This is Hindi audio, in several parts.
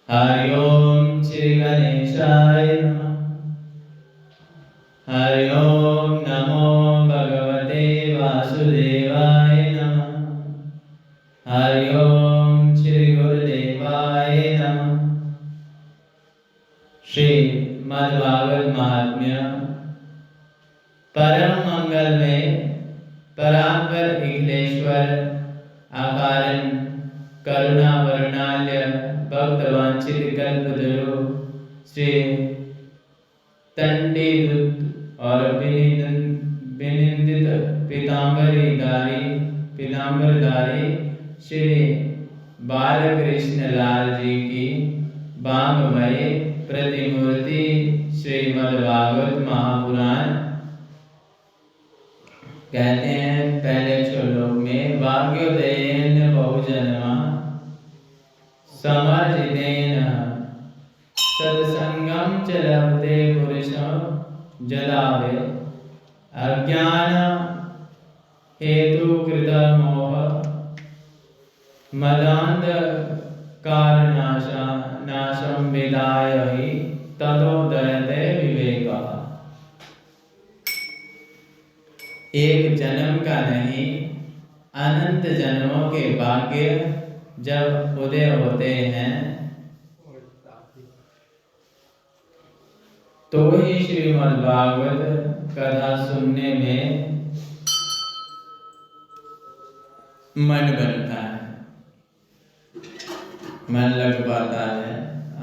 हरि ओम श्री गणेशाय नमः। हरि ओम नमो भगवते वासुदेवाय नमः। हरि ओम श्री गुरुदेवाय नमः। श्री मद्भागवत महात्म्य परम मंगल में परात्पर अखिलेश्वर आकारं करुणा वर्णाल्य भक्तवांछित कल्पतरु श्री तंडीदुत और विनिंदित पीतांबरधारी श्री बालकृष्ण लाल जी की वाङ्मयी प्रतिमूर्ति श्रीमद्भागवत महापुराण कहते हैं पहले श्लोक में भाग्योदयेन बहुजन्मा समर्जितेन सत्संगम च लभते पुरुषं जलावे अज्ञान हेतु कृत मोह मदांध नाशम विदाय ही ततोदयते विवेकः। एक जन्म का नहीं, अनंत जन्मों के भाग्य जब उदय होते हैं तो ही श्रीमद्भागवत कथा सुनने में मन बनता है, मन लग पाता है,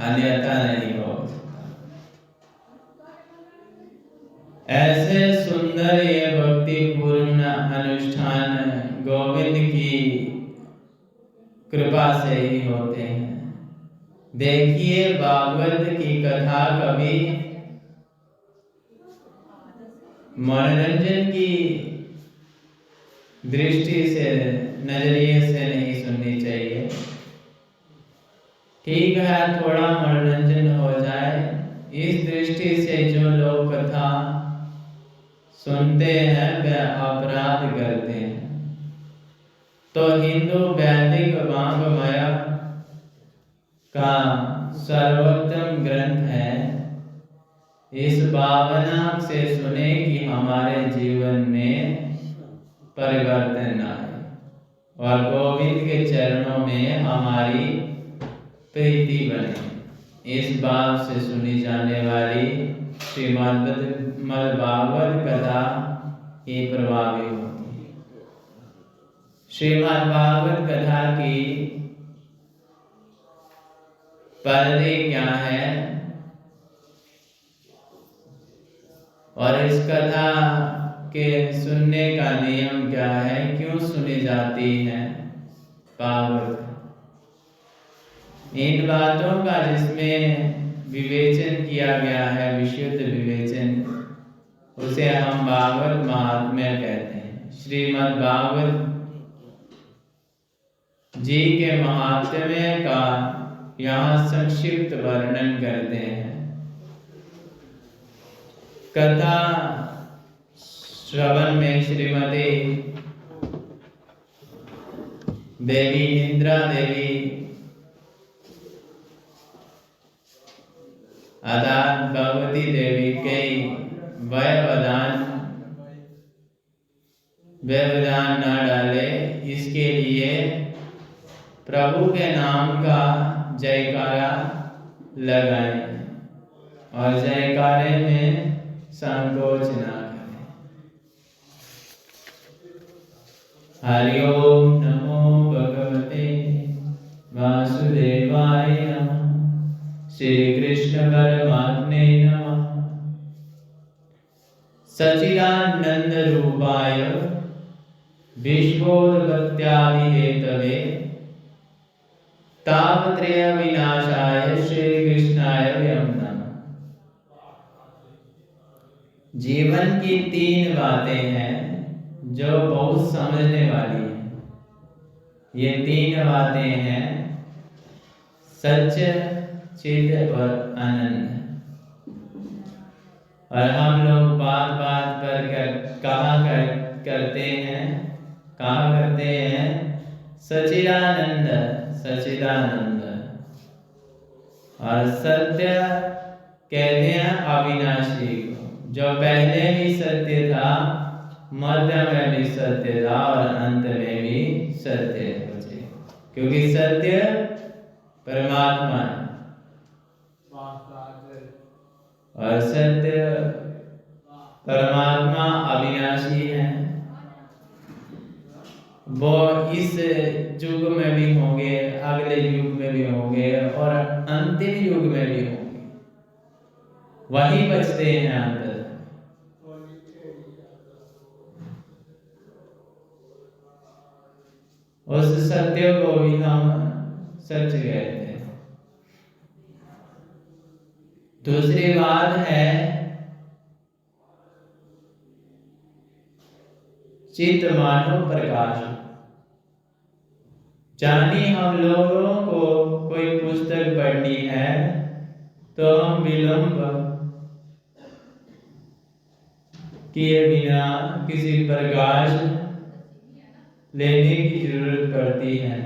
अन्यथा नहीं हो सकता। ऐसे सुंदर ये भक्ति पूर्ण अनुष्ठान गोविंद की कृपा से ही होते हैं। देखिए भागवत की कथा कभी मनोरंजन की दृष्टि से, नजरिए से नहीं सुननी चाहिए। ठीक है, थोड़ा मनोरंजन हो जाए, इस दृष्टि से जो लोग कथा सुनते हैं वे अपराध करते हैं। तो हिंदू वैदिक वाङ्मय का सर्वोत्तम ग्रंथ है। इस भावना से सुने कि हमारे जीवन में परिवर्तन आए और गोविंद के चरणों में हमारी प्रीति बने। इस भाव से सुनी जाने वाली श्रीमद्भागवत कथा ही प्रभावी होती है। श्रीमद्भागवत कथा की परिधि क्या है और इस कथा के सुनने का नियम क्या है, क्यों सुनी जाती है भागवत, इन बातों का जिसमें विवेचन किया गया है, विशुद्ध विवेचन, उसे हम भागवत महात्म्य कहते हैं। श्रीमद्भागवत जी के महात्म्य का यहाँ संक्षिप्त वर्णन करते हैं। कथा श्रवण में श्रीमती देवी इंद्रा देवी अर्थात भगवती देवी के व्यवधान न डाले, इसके लिए प्रभु के नाम का जयकारा लगाएं और जयकारे में संकोच न करें। हरि ओम नमो भगवते वासुदेवाय नमः। श्री कृष्ण परमात्मे नमः। सच्चिदानंद रूपाय विश्वोत्पत्त्यादि हेतवे तापत्रय विनाशाय श्री कृष्णाय नमः। जीवन की 3 बातें हैं जो बहुत समझने वाली हैं। ये 3 बातें हैं सच, चित और आनंद। और हम लोग बात बात पर कहा करते हैं सच्चिदानंद सच्चिदानंद। और सत्य कहते हैं अविनाशी को, जो पहले भी सत्य था, मध्य में भी सत्य था और अंत में भी सत्य है, क्योंकि सत्य परमात्मा है और सत्य परमात्मा अविनाशी है। वो इस युग में भी होंगे, अगले युग में भी होंगे और अंतिम युग में भी होंगे, वही बचते हैं अंत। उस सत्य को भी हम सच कहते हैं। दूसरी बात है चित्त मानो प्रकाश। जानी हम लोगों को कोई पुस्तक पढ़नी है तो हम विलंब किए बिना किसी प्रकाश लेने की जरूरत पड़ती है।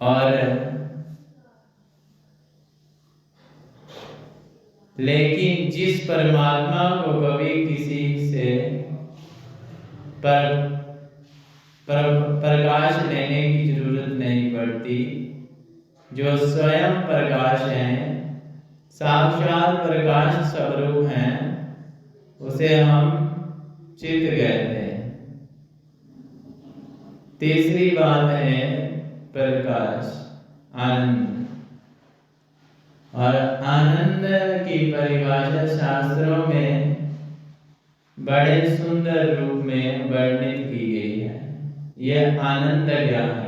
और लेकिन जिस परमात्मा को कभी किसी से प्रकाश लेने की जरूरत नहीं पड़ती, जो स्वयं प्रकाश है, साक्षात प्रकाश स्वरूप है, उसे हम चित्त कहते हैं। तीसरी बात है प्रकाश, आनंद। और आनंद की परिभाषा शास्त्रों में बड़े सुंदर रूप में वर्णित की गई है। यह आनंद क्या है?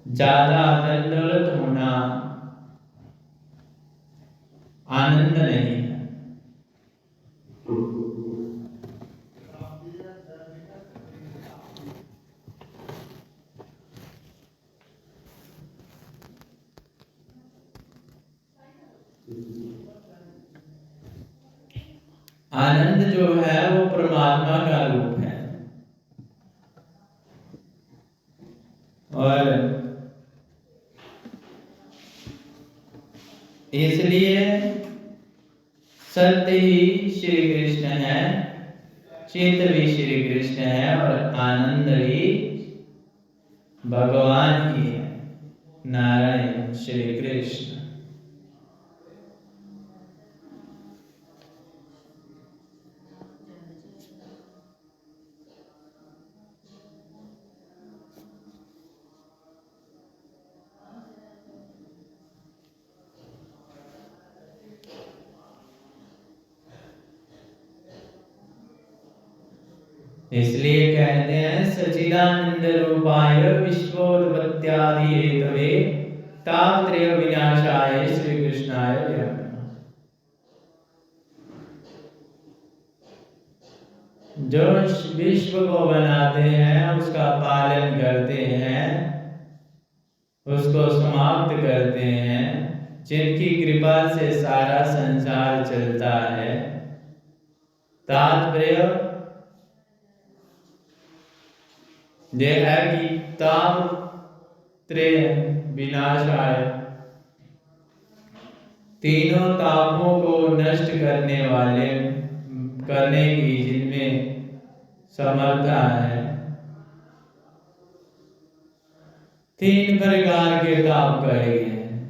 ज्यादा धन होना आनंद नहीं है। आनंद जो है वो परमात्मा का रूप है। और इसलिए सत्य ही श्री कृष्ण है, चित्त भी श्री कृष्ण है और आनंद भी भगवान ही है, नारायण श्री कृष्ण। इसलिए कहते हैं सच्चिदानंद रूपाय विश्वोत्पत्त्यादि हेतवे तापत्रय विनाशाय श्री कृष्णाय नमः। जो विश्व को बनाते हैं, उसका पालन करते हैं, उसको समाप्त करते हैं, जिनकी कृपा से सारा संसार चलता है, तात्पर्य यह है कि तापत्रय विनाशाय, तीनों तापों को नष्ट करने वाले, करने की जिनमें समर्था है। तीन प्रकार के ताप कहे गए हैं,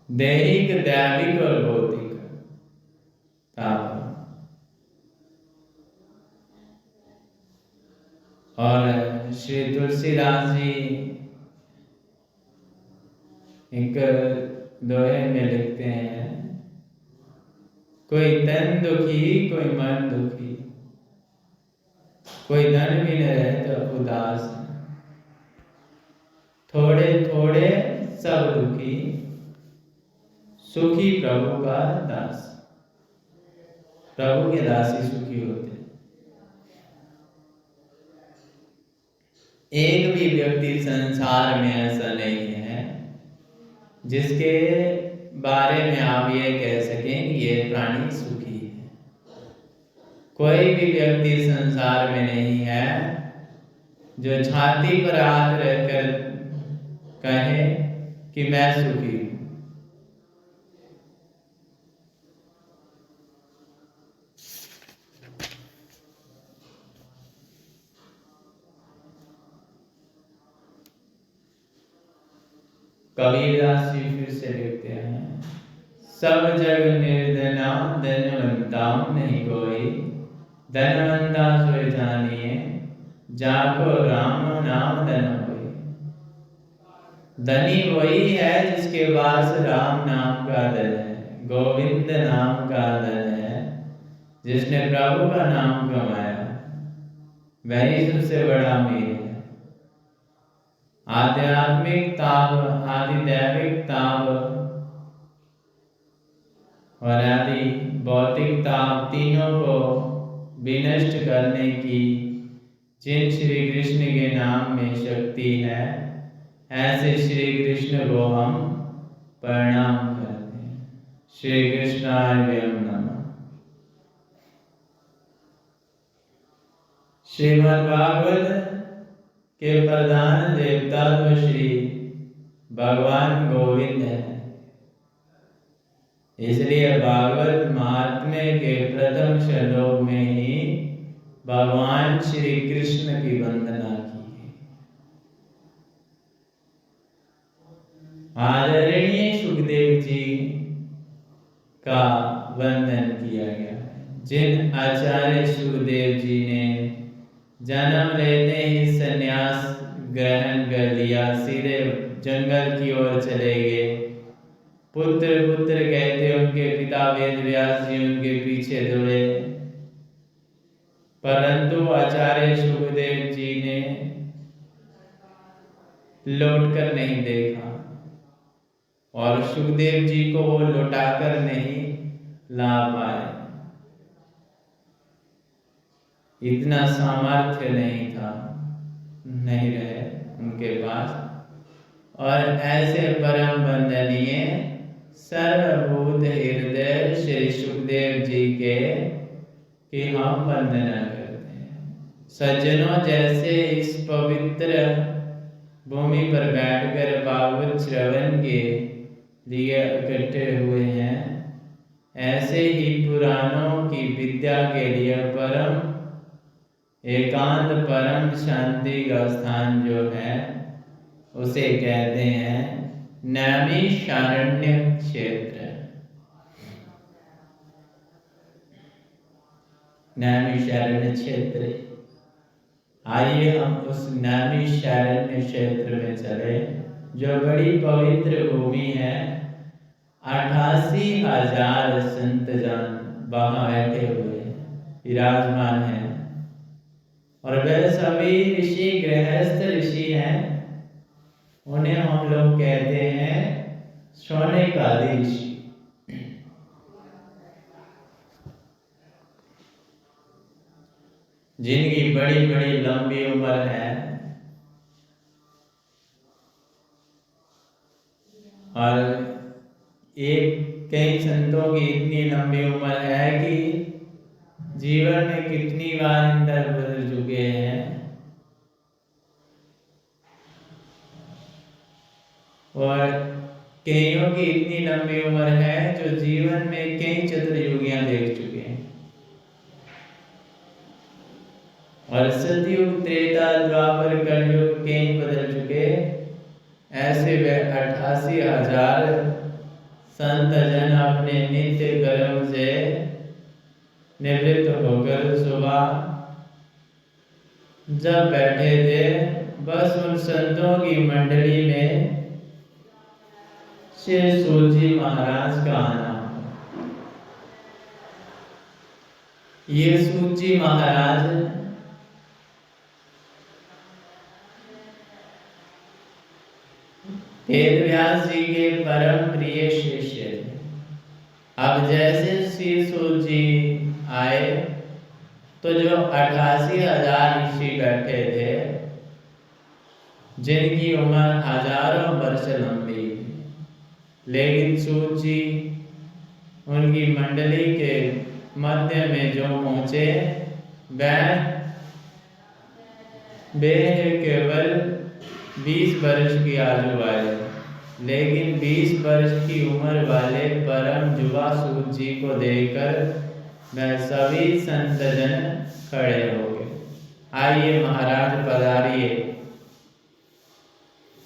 दैहिक, दैविक और भौतिक ताप। और श्री तुलसीदास जी एक दोहे में लिखते हैं, कोई तन दुखी कोई मन दुखी, कोई धन भी न रहे तो उदास, थोड़े थोड़े सब दुखी, सुखी प्रभु का दास। प्रभु के दास ही सुखी होते। एक भी व्यक्ति संसार में ऐसा नहीं है जिसके बारे में आप ये कह सकें कि ये प्राणी सुखी है। कोई भी व्यक्ति संसार में नहीं है जो छाती पर हाथ रखकर कहे कि मैं सुखी हूं। कबीरदास जी फिर से लिखते हैं, सब जग निर्धना धनवंता नहीं कोई, धनवंता सोई जानिए जाको राम नाम धन होई। धनी वही है जिसके पास राम नाम का धन है, गोविंद नाम का धन है, जिसने प्रभु का नाम कमाया, वही सबसे बड़ा अमीर है। आध्यात्मिक ताप, आधिदैविक ताप और आदि भौतिक ताप तीनों को विनष्ट करने की जिन श्री कृष्ण के नाम में शक्ति है, ऐसे श्री कृष्ण को हम प्रणाम करते हैं। श्री कृष्णाय नमः। श्रीमद् भागवत के प्रधान देवता तो श्री भगवान गोविंद है, इसलिए भागवत महात्म्य के प्रथम श्लोक में ही भगवान श्री कृष्ण की वंदना की है। आदरणीय सुखदेव जी का वंदन किया गया है। जिन आचार्य सुखदेव जी ने जन्म लेते ही संन्यास ग्रहण कर लिया, सीधे जंगल की ओर चले गए। पुत्र पुत्र कहते उनके पिता वेद व्यास जी उनके पीछे दौड़े, परंतु आचार्य सुखदेव जी ने लौटकर नहीं देखा और सुखदेव जी को वो लौटाकर नहीं ला पाए। इतना सामर्थ्य नहीं था, नहीं रहे उनके पास। और ऐसे परम वंदनीय सर्वभूत हृदय श्री सुखदेव जी के कि हम वंदना करते हैं। सज्जनों, जैसे इस पवित्र भूमि पर बैठकर भागवत श्रवण के लिए इकट्ठे हुए हैं, ऐसे ही पुराणों की विद्या के लिए परम एकांत परम शांति का स्थान जो है उसे कहते हैं नैमिषारण्य क्षेत्र। नैमिषारण्य क्षेत्र, आइए हम उस नैमिषारण्य क्षेत्र में चले, जो बड़ी पवित्र भूमि है। 88,000 संत जन वहां बैठे हुए विराजमान हैं और वह सभी ऋषि गृहस्थ ऋषि हैं। उन्हें हम लोग कहते हैं शौनकादि ऋषि। जिनकी बड़ी बड़ी लंबी उम्र है और कई संतों की इतनी लंबी उम्र है कि जीवन में कितनी बार इंद्र बदल चुके हैं और कईयों की इतनी लंबी उम्र है जो जीवन में कई चतुर्युगियां देख चुके हैं। और सतयुग, त्रेता, द्वापर, कलयुग कई बदल चुके। ऐसे वे 88,000 संत जन अपने नित्य कर्म से निवृत्त होकर सुबह जब बैठे थे, बस उन संतों की मंडली में श्री सूजी महाराज का आना। ये सूजी महाराज वेद व्यास जी के परम प्रिय शिष्य थे। अब जैसे श्री सूजी आए तो जो 88,000 ऋषि बैठे थे जिनकी उम्र हजारों वर्ष लंबी, लेकिन सूत जी उनकी मंडली के मध्य में जो पहुंचे वे केवल 20 वर्ष की आयु वाले, लेकिन 20 वर्ष की उम्र वाले परम युवा सूत जी को देखकर वह सभी संतजन खड़े हो गए। आइए महाराज पधारिए।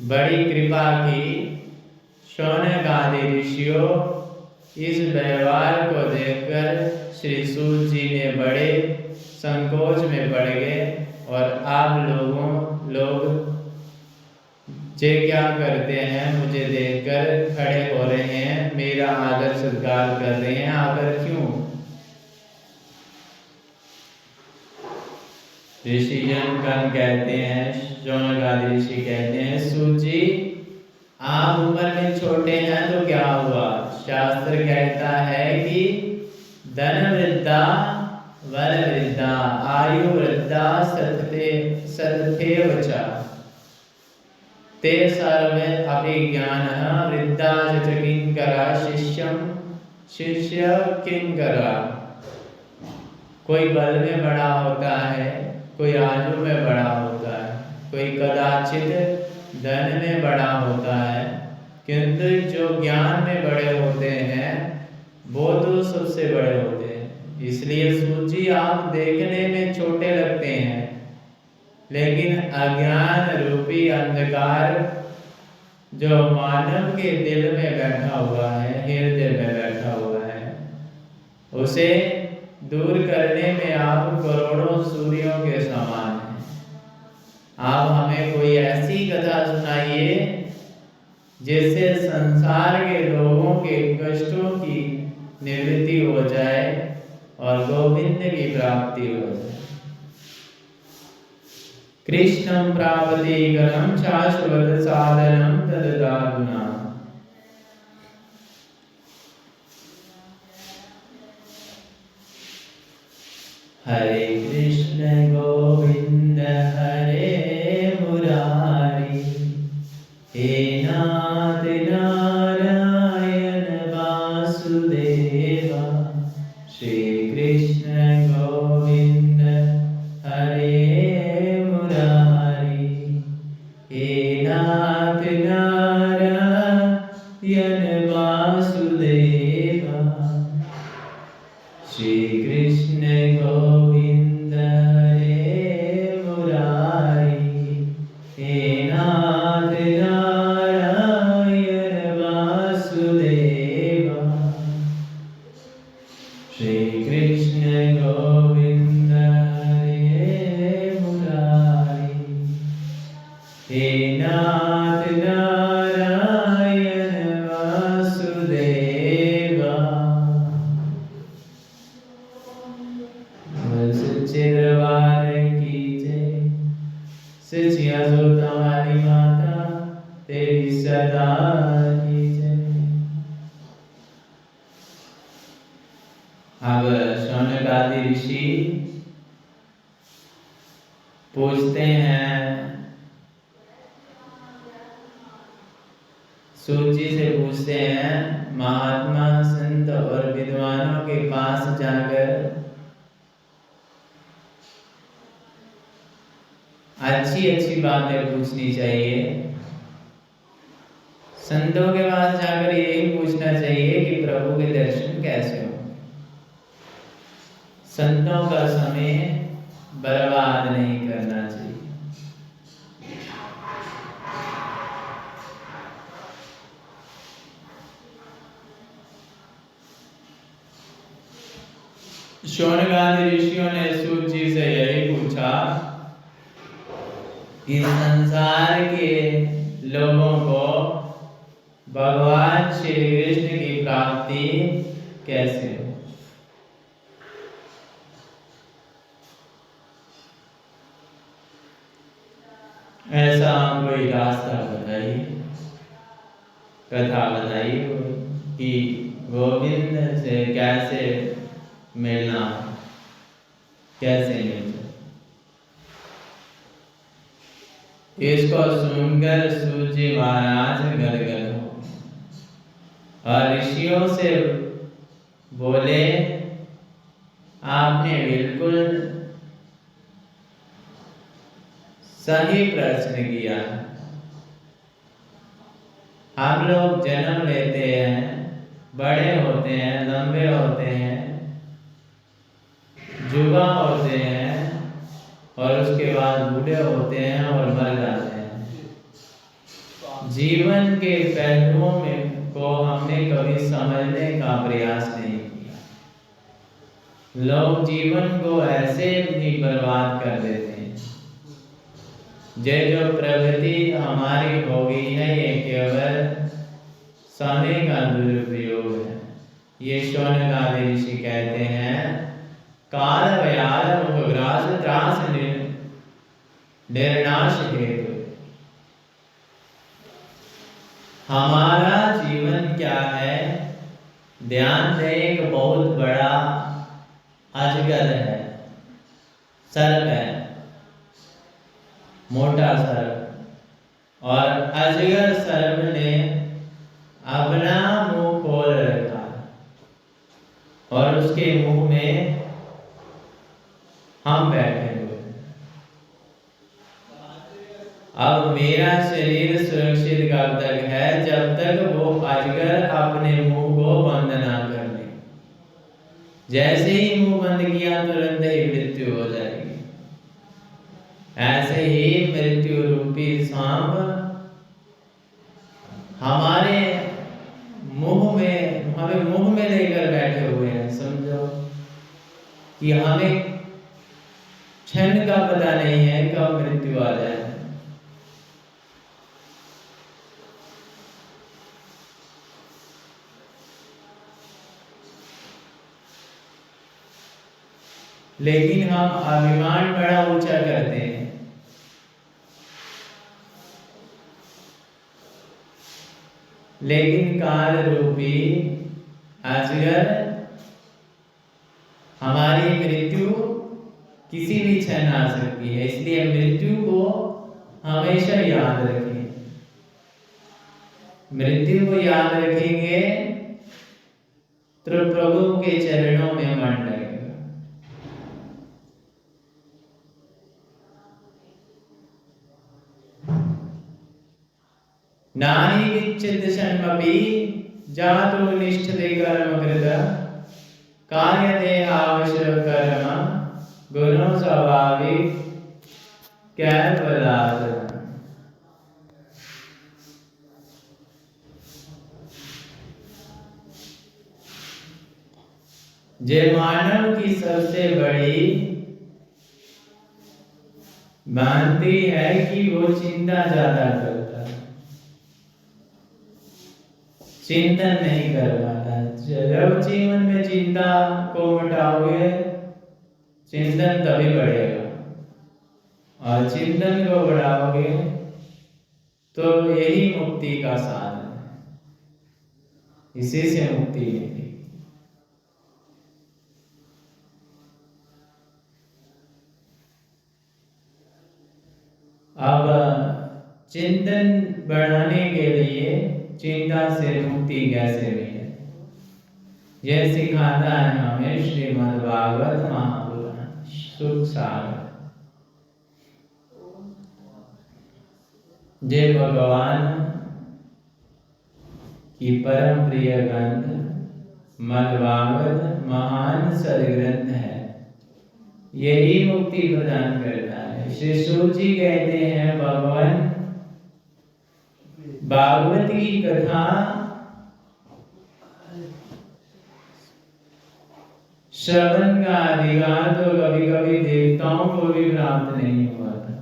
बड़ी कृपा की। शौनक आदि ऋषियों, इस व्यवहार को देखकर श्री सूत जी ने बड़े संकोच में पड़ गए और आप लोग जे क्या करते हैं मुझे देखकर खड़े हो रहे हैं, मेरा आदर सत्कार कर रहे हैं, आकर क्यों? ऋषि जनगण कहते हैं, शौनक आदि ऋषि कहते हैं, सूत जी आप उम्र में छोटे हैं तो क्या हुआ? शास्त्र कहता है कि धन वृद्धा वर वृद्धा आयु वृद्धा सतथेव च ते सर्वे अभिज्ञानः वृद्धा च किंकरा शिष्य किंकरा। कोई बल में बड़ा होता है, कोई आयु में बड़ा होता है, कोई कदाचित धन में बड़ा होता है, किंतु जो ज्ञान में बड़े होते हैं वो तो सबसे बड़े होते हैं। इसलिए सूत जी आप देखने में छोटे लगते हैं, लेकिन अज्ञान रूपी अंधकार जो मानव के दिल में बैठा हुआ है, हृदय में बैठा हुआ है, उसे दूर करने में आप करोड़ों सूर्यों के समान हैं। आप हमें कोई ऐसी कथा सुनाइए जिससे संसार के लोगों के कष्टों की निवृत्ति हो जाए और गोविंद की प्राप्ति हो जाए। कृष्णं प्रापतिकरं शाश्वत साधनं तददातुना। हरे कृष्ण गोविंद हरे मुरारी, हे नाथ नारायण वासुदेवा। श्री कृष्ण गोविंद हरे मुरारी, हे नाथ नारायण वासुदेवा। श्री कृष्ण गोविंद हरे मुरारी, हे नाथ नारायण वासुदेवा। श्री कृष्ण गोविंद हरे मुरारी, हे नाथ नारायण वासुदेवा। सच्चे दरबार की जय। सचिया सोता वाली माता तेरी सदा की जय। अब शौनक आदि ऋषि पूछते हैं, सूत जी से पूछते हैं, महात्मा संत और विद्वानों के पास जाकर अच्छी अच्छी बातें पूछनी चाहिए। संतों के पास जाकर यही पूछना चाहिए कि प्रभु के दर्शन कैसे हो। संतों का समय बर्बाद नहीं करना चाहिए। शौनक आदि ऋषियों ने सूत जी से यही पूछा कि संसार के लोगों को भगवान श्री कृष्ण की प्राप्ति कैसे हो। ऐसा कोई रास्ता बताइए, कथा बताइए कि गोविंद से कैसे मिलना, कैसे मिलना। इसको सुनकर सूत जी महाराज गदगद हो और ऋषियों से बोले, आपने बिल्कुल सही प्रश्न किया। हम लोग जन्म लेते हैं, बड़े होते हैं, लंबे होते हैं, जुबा होते हैं और उसके बाद बूढ़े होते हैं और मर जाते हैं। जीवन के पहलुओं में को हमने कभी समझने का प्रयास नहीं किया। लोग जीवन को ऐसे भी बर्बाद कर देते हैं। जो प्रगति हमारी हो गई है, ये केवल समय का दुरुपयोग है। ये शौनक आदि ऋषि कहते हैं, काल व्याल मुखग्रास त्रास निर्नाश हेतु। हमारा जीवन क्या है? ध्यान दें, एक बहुत बड़ा अजगर है, सर्प है, मोटा सर्प। और अजगर सर्प ने अपना मुंह खोल रखा और उसके मुंह में हम बैठे हुए। अब मेरा शरीर सुरक्षित कब तक है? जब तक वो अजगर अपने मुंह को बंद ना कर ले। जैसे ही मुंह बंद किया, तुरंत ही मृत्यु हो जाएगी। ऐसे ही मृत्यु रूपी सांप हमारे हमें मुंह में लेकर बैठे हुए हैं। समझो कि हमें क्षण का पता नहीं है कब मृत्यु आ जाए। लेकिन हम अभिमान बड़ा ऊंचा करते हैं। लेकिन काल रूपी अजगर हमारी मृत्यु किसी भी क्षण आ सकती है। इसलिए मृत्यु को हमेशा याद रखें। मृत्यु को याद रखेंगे तो प्रभु के चरणों में मन लगेगा। नाहि विच्छिद षण्मपि जातो निष्ठते कर्म कृत कार्यते आवश्यक कर्म गुणों स्वाभाविक कैवलात्। जे मानव की सबसे बड़ी भ्रांति है कि वो चिंता ज्यादा करता है, चिंतन नहीं कर पाता। जब जीवन में चिंता को हटाओगे, चिंतन तभी बढ़ेगा, और चिंतन को बढ़ाओगे तो यही मुक्ति का साधन है। इसी से मुक्ति मिलेगी। अब चिंतन बढ़ाने के लिए चिंता से मुक्ति कैसे मिले, यह सिखाता है हमें श्रीमद् भागवत महापुराण सुख सागर। जय भगवान की परम प्रिय ग्रंथ मद् भागवत महान सदग्रंथ है। यही मुक्ति प्रदान करता है। श्री सूत जी कहते हैं, भगवान भागवत की कथा श्रवण का अधिकार तो कभी कभी देवताओं को भी प्राप्त नहीं हुआ था।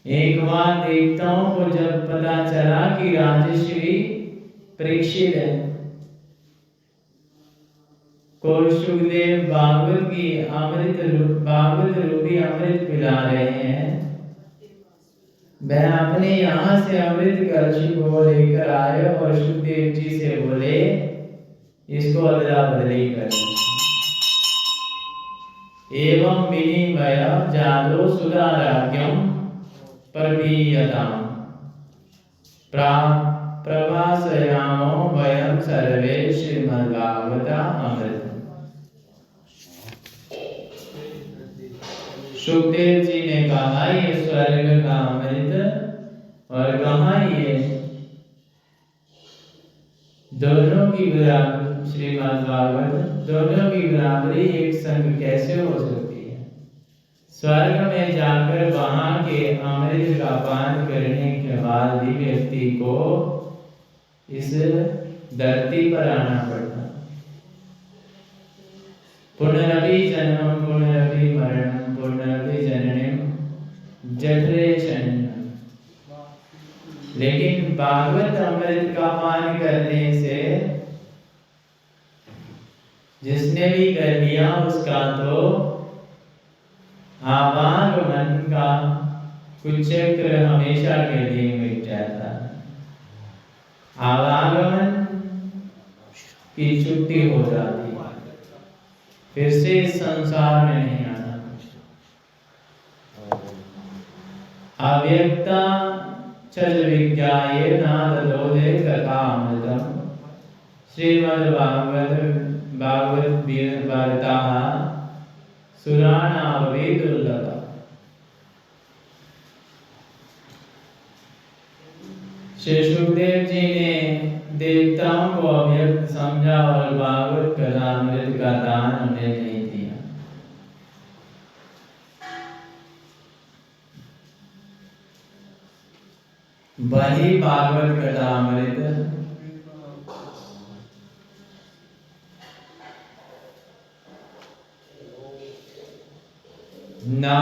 एक बार देवताओं को जब पता चला कि राजश्री परीक्षित को सुखदेव भागवत रूपी अमृत पिला रहे हैं, वह अपने यहाँ से अमृत कलश को लेकर आए और सुखदेव जी से बोले, इसको अदला बदली कर। एवं विनिमय जातो सुधाराज्ञम प्रवीयताम् प्रभासयामो वयं सर्वे श्रीमद्भागवता अमृतम्। सुखदेव जी ने कहा ये स्वर्ग का अमृत और कहा ये दोनों की बराबरी, श्रीमद्भागवत दोनों की बराबरी एक संग कैसे हो सकती है। स्वर्ग में जाकर वहां के अमृत का पान करने के बाद भी व्यक्ति को इस धरती पर आना पड़ता। पुनरपि जन्मं पुनरपि मरणं पुनरपि जननीं जठरे शयनम्। लेकिन भागवत अमृत का पान करने से जिसने भी कर लिया उसका तो आवागमन का कुचक्र हमेशा के लिए मिट जाता है। आवागमन की छुट्टी हो जाती है, फिर से इस संसार में नहीं आना। अव्यक्ता चल विज्ञाये नादलोदे कथा अमृतम्। श्रीमद्भागवत वार्ता सुराणामपि दुर्लभा। श्री सुखदेव जी ने देवताओं को अव्यक्त समझा और भागवत कथा अमृत का दान उन्हें नहीं दिया। वही भागवत कथा अमृत ना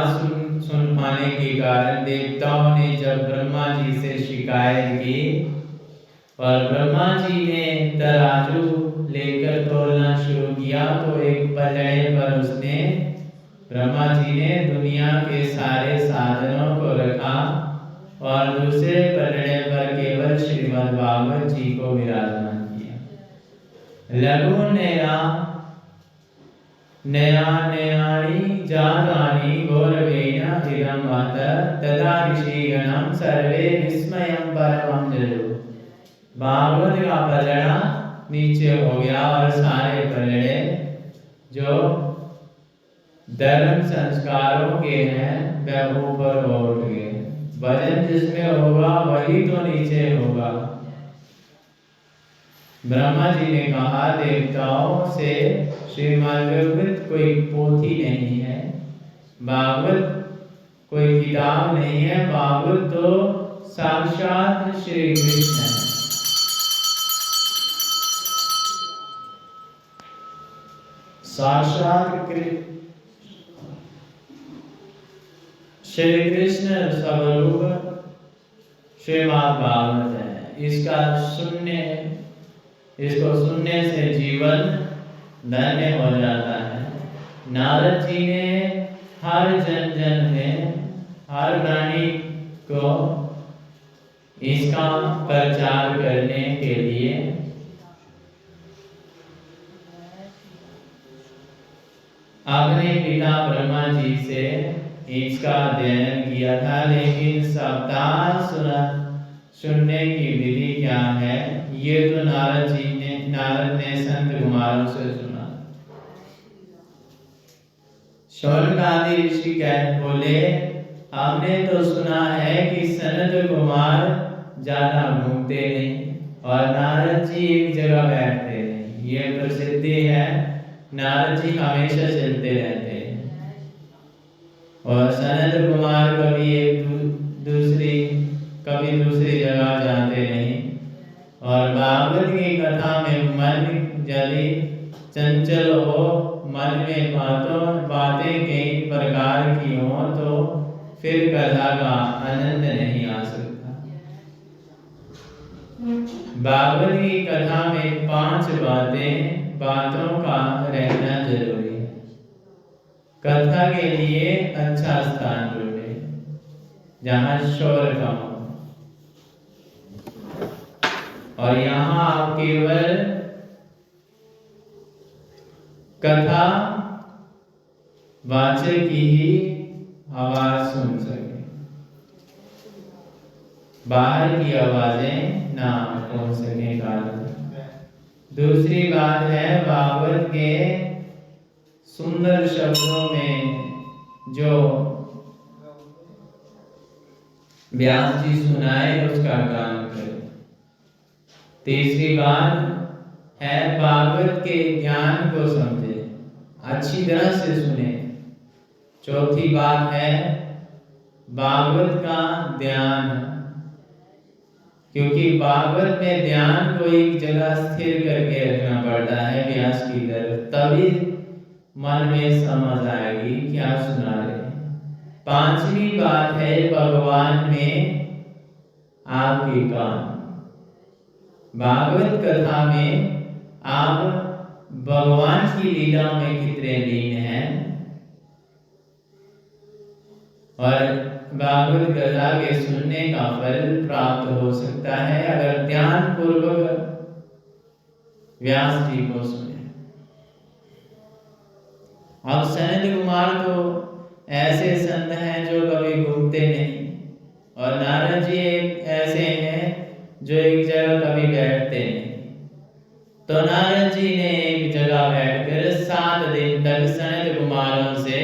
सुन पाने के कारण देवताओं ने जब ब्रह्मा जी से शिकायत की और ब्रह्मा जी ने तराजू लेकर तोलना शुरू किया तो एक पलड़े पर उसने ब्रह्मा जी ने दुनिया के सारे साधनों को रखा और दूसरे पलड़े पर केवल श्रीमद् भागवत जी को विराजमान किया। लघु नयानि जातानि गौरवेण इदं मत तदा ऋषिगणं सर्वे विस्मयं परमं जयो। भागवत का पलड़ा नीचे हो गया और सारे पलड़े जो धर्म संस्कारों के हैं वह ऊपर उठ गए। वजन जिसमें होगा वही तो नीचे होगा। ब्रह्मा जी ने कहा देवताओं से श्रीमद्भागवत कोई पोथी नहीं है, भागवत कोई किताब नहीं है, भागवत तो साक्षात श्री कृष्ण है। साक्षात श्री कृष्ण स्वरूप श्रीमद् भागवत है। इसको सुनने से जीवन धन्य हो जाता है। नारद जी ने हर जन में हर प्राणी को इसका प्रचार करने के लिए अपने पिता ब्रह्मा जी से इसका अध्ययन किया था। लेकिन सप्ताह सुनने की विधि क्या है ये तो नारद ने संत कुमारों से सुना। शौनक आदि ऋषि बोले हमने तो सुना है कि सनत कुमार ज्यादा घूमते नहीं और नारद जी एक जगह बैठते नहीं। ये प्रसिद्धि है, नारद जी हमेशा चलते रहते हैं और सनत कुमार कभी दूसरी जगह जाते नहीं। और भागवत की कथा में मन यदि चंचल हो, मन में बातें कई प्रकार की हो तो फिर कथा का आनंद नहीं आ सकता। भागवत की कथा में 5 बातों का रहना जरूरी है। कथा के लिए अच्छा स्थान ढूंढे जहाँ शोर कम हो और यहाँ आप केवल कथा वाचक की ही आवाज सुन सके, बाहर की आवाजें ना पहुंच सके कान तक। दूसरी बात है भागवत के सुंदर शब्दों में जो व्यास जी सुनाए उसका गान करे। तीसरी बात है भागवत के ज्ञान को समझे, अच्छी तरह से सुने। चौथी बात है भागवत का ध्यान, क्योंकि भागवत में ध्यान को एक जगह स्थिर करके रखना पड़ता है व्यास की तरफ, तभी मन में समझ आएगी क्या सुना रहे। पांचवी बात है भगवान में आपके काम। भागवत कथा में आप भगवान की लीला में कितने लीन हैं, और भागवत कथा के सुनने का फल प्राप्त हो सकता है अगर ध्यान पूर्वक व्यास जी को सुने। अब सनत कुमार तो ऐसे संत हैं जो कभी घूमते नहीं, और नारद जी ऐसे हैं जो एक जगह कभी बैठते नहीं। तो नारद जी ने एक जगह बैठकर 7 दिन तक सनत कुमारों से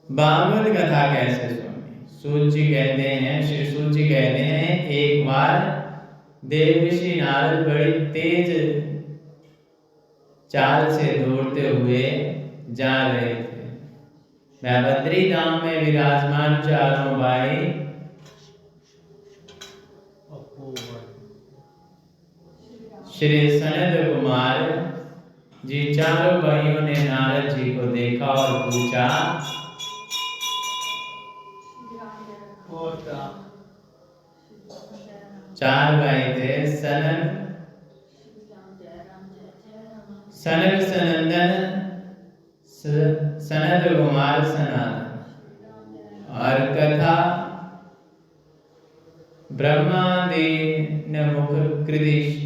भागवत कथा कैसे सुनी। सूत जी कहते हैं, श्री सूत जी कहते हैं, एक बार देवर्षि नारद बड़ी तेज चाल से दौड़ते हुए जा रहे थे। मैं बद्री धाम में विराजमान चारों भाई श्री सनत कुमार जी, चारों भाइयों ने नारद जी को देखा और पूछा, चार भाई थे, सनक सनंदन, सनत कुमार सनातन, और कथा ब्रह्मादि मुख कृदिश।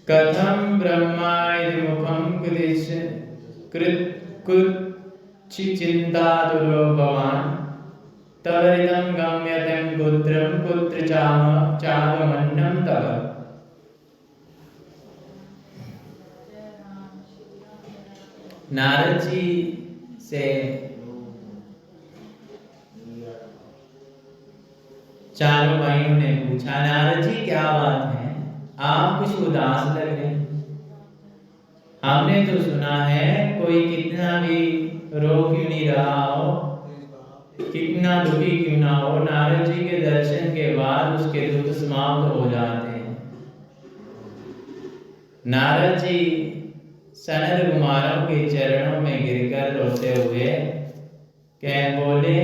कथम ब्रह्मादि मुखम कृदिश कृच्छि चिंता दुरो भवान तवरिदं गम्यतं पुत्रं पुत्र चागमन्नं तव। नारद जी से चारों भाइयों ने पूछा, नारद जी क्या बात है, आप कुछ उदास लग रहे हैं। हमने तो सुना है कोई कितना भी रो क्यों नहीं रहा हो, कितना दुखी क्यों ना हो, नारद जी के दर्शन के बाद उसके दुख समाप्त हो जाते हैं। नारद जी सनत कुमारों के चरणों में गिरकर रोते हुए कह बोले,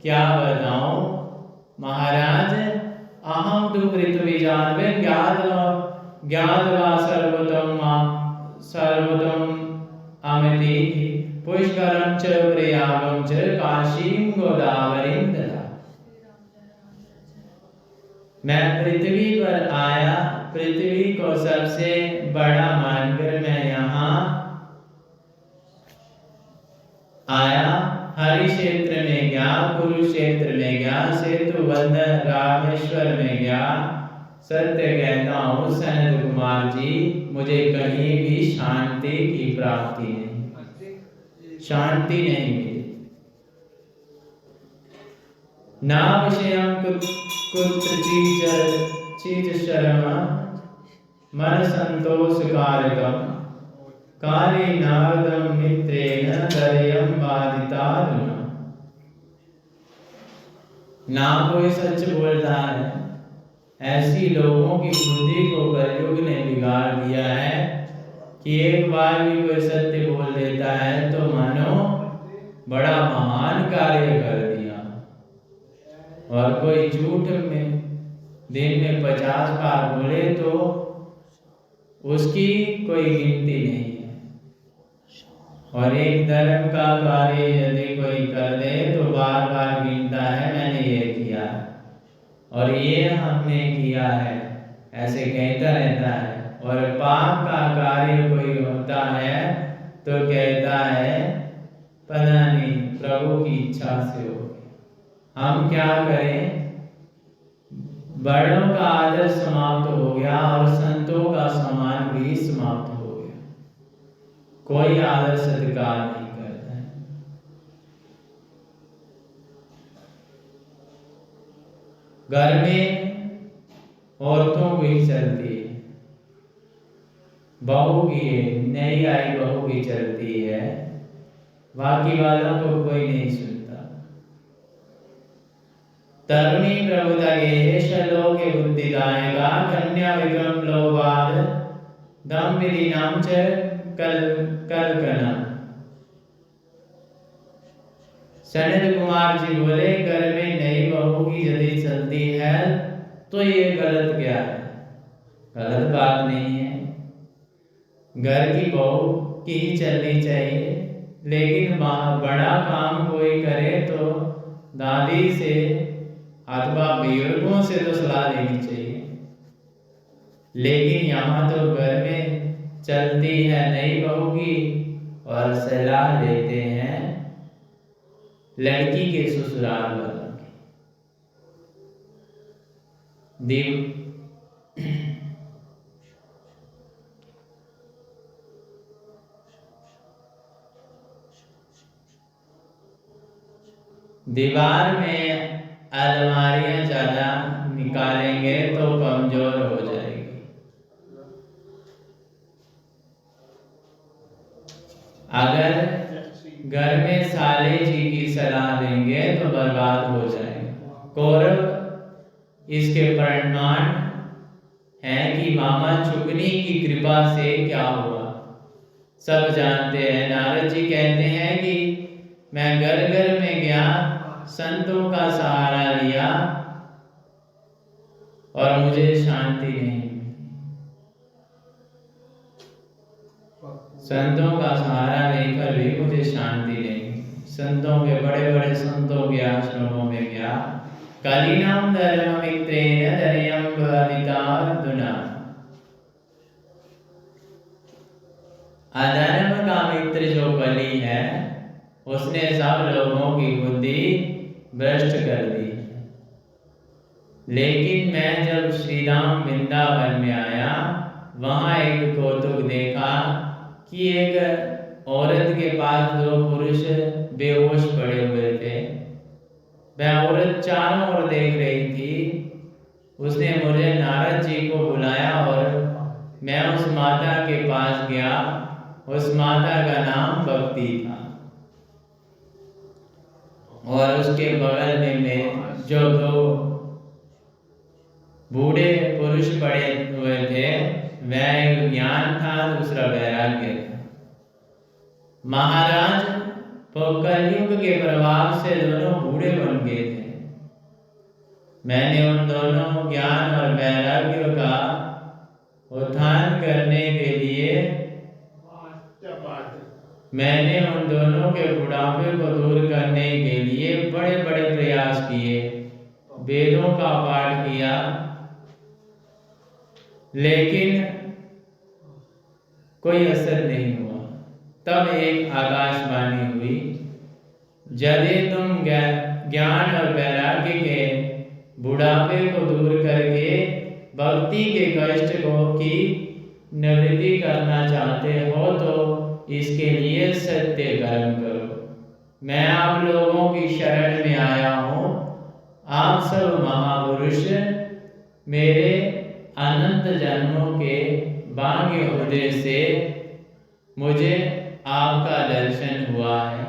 क्या बताऊं महाराज, अहम तु पृथ्वीजान्वे ज्ञात्वा सर्वतम अमिति पुष्करं च प्रयागं च काशीं गोदावरीं तथा। मैं पृथ्वी पर आया, पृथ्वी को सबसे बड़ा मानकर मैं यहाँ आया, हरि क्षेत्र में गया, कुरुक्षेत्र में गया, सेतु बंधन रामेश्वर में गया। सत्य कहता हूँ सनत कुमार जी, मुझे कहीं भी शांति की प्राप्ति नहीं, शांति नहीं मिली। ना विषयं कुत्र चीज शर्मा मन संतोष कारकम काले नारदम मित्रेण दर्यम बाधिताधुना। ना कोई सच बोलता है, ऐसी लोगों की बुद्धि को कलयुग ने बिगाड़ दिया है कि एक बार भी कोई सत्य बोल देता है तो मानो बड़ा महान कार्य कर दिया, और कोई झूठ में दिन में 50 बार बोले तो उसकी कोई गिनती नहीं है। और एक धर्म का कार्य यदि कोई कर दे तो बार बार गिनता है मैंने ये किया। और ये हमने किया है, ऐसे कहता रहता है। और पाप का कार्य कोई होता है तो कहता है पता नहीं प्रभु की इच्छा से हो। हम क्या करें, बड़ों का आदर समाप्त हो गया और संतों का सम्मान भी समाप्त हो गया, कोई आदर सत्कार नहीं करता है। घर में औरतों की चलती है, बहू की नई आई बहू की चलती है, बाकी वालों को कोई नहीं सुनता। तरुणी प्रभुता गेश लोके बुद्धिदायका कन्या विक्रम लोभाद दंभिरी नाम च कल्पना। सनत कुमार जी बोले घर में नई बहू की यदि चलती है तो ये गलत क्या है? गलत बात नहीं है, घर की बहू की ही चलनी चाहिए, लेकिन बड़ा काम कोई करे तो दादी से अथवा बुजुर्गों से तो सलाह लेनी चाहिए। लेकिन यहाँ तो घर में चलती है नई बहू की और सलाह लेते हैं लड़की के ससुराल वालों की। दीवार में अलमारियां ज्यादा निकालेंगे तो कमजोर हो जाएगी। अगर घर में साले जी की सलाह देंगे तो बर्बाद हो जाएगा। कौरव इसके परिणाम है कि मामा चुगनी की कृपा से क्या हुआ सब जानते हैं। नारद जी कहते हैं कि मैं घर घर में गया, संतों का सहारा लिया और मुझे शांति नहीं मिली। संतों का सहारा लेकर भी मुझे शांति नहीं। संतों के बड़े बड़े संतों के आश्रमों में गया। कलिनाम धर्म मित्रेण धर्यम बलितार्जुना। अधर्म का मित्र जो कली है उसने सब लोगों की बुद्धि भ्रष्ट कर दी। लेकिन मैं जब श्री राम वृंदावन में आया, वहां एक कौतुक देखा कि एक औरत के पास दो पुरुष बेहोश पड़े हुए थे। वह औरत चारों ओर देख रही थी। उसने मुझे नारद जी को बुलाया और मैं उस माता के पास गया। उस माता का नाम भक्ति था और उसके बगल में जो दो बूढ़े पुरुष पड़े हुए थे, वह एक ज्ञान था, दूसरा वैराग्य था। महाराज कलयुग के प्रभाव से दोनों बूढ़े बन गए थे। मैंने उन दोनों ज्ञान और वैराग्य का उत्थान करने के लिए मैंने उन दोनों के बुढ़ापे को दूर करने के लिए बड़े बड़े प्रयास किए, वेदों का पाठ किया, लेकिन कोई असर नहीं हुआ। तब एक आकाशवाणी हुई, यदि तुम ज्ञान और वैराग्य के बुढ़ापे को दूर करके भक्ति के कष्ट की निवृत्ति करना चाहते हो तो इसके लिए सत्य कर्म करो। मैं आप लोगों की शरण में आया हूँ। आप सब महापुरुष मेरे अनंत जन्मों के भाग्य उदय से मुझे आपका दर्शन हुआ है।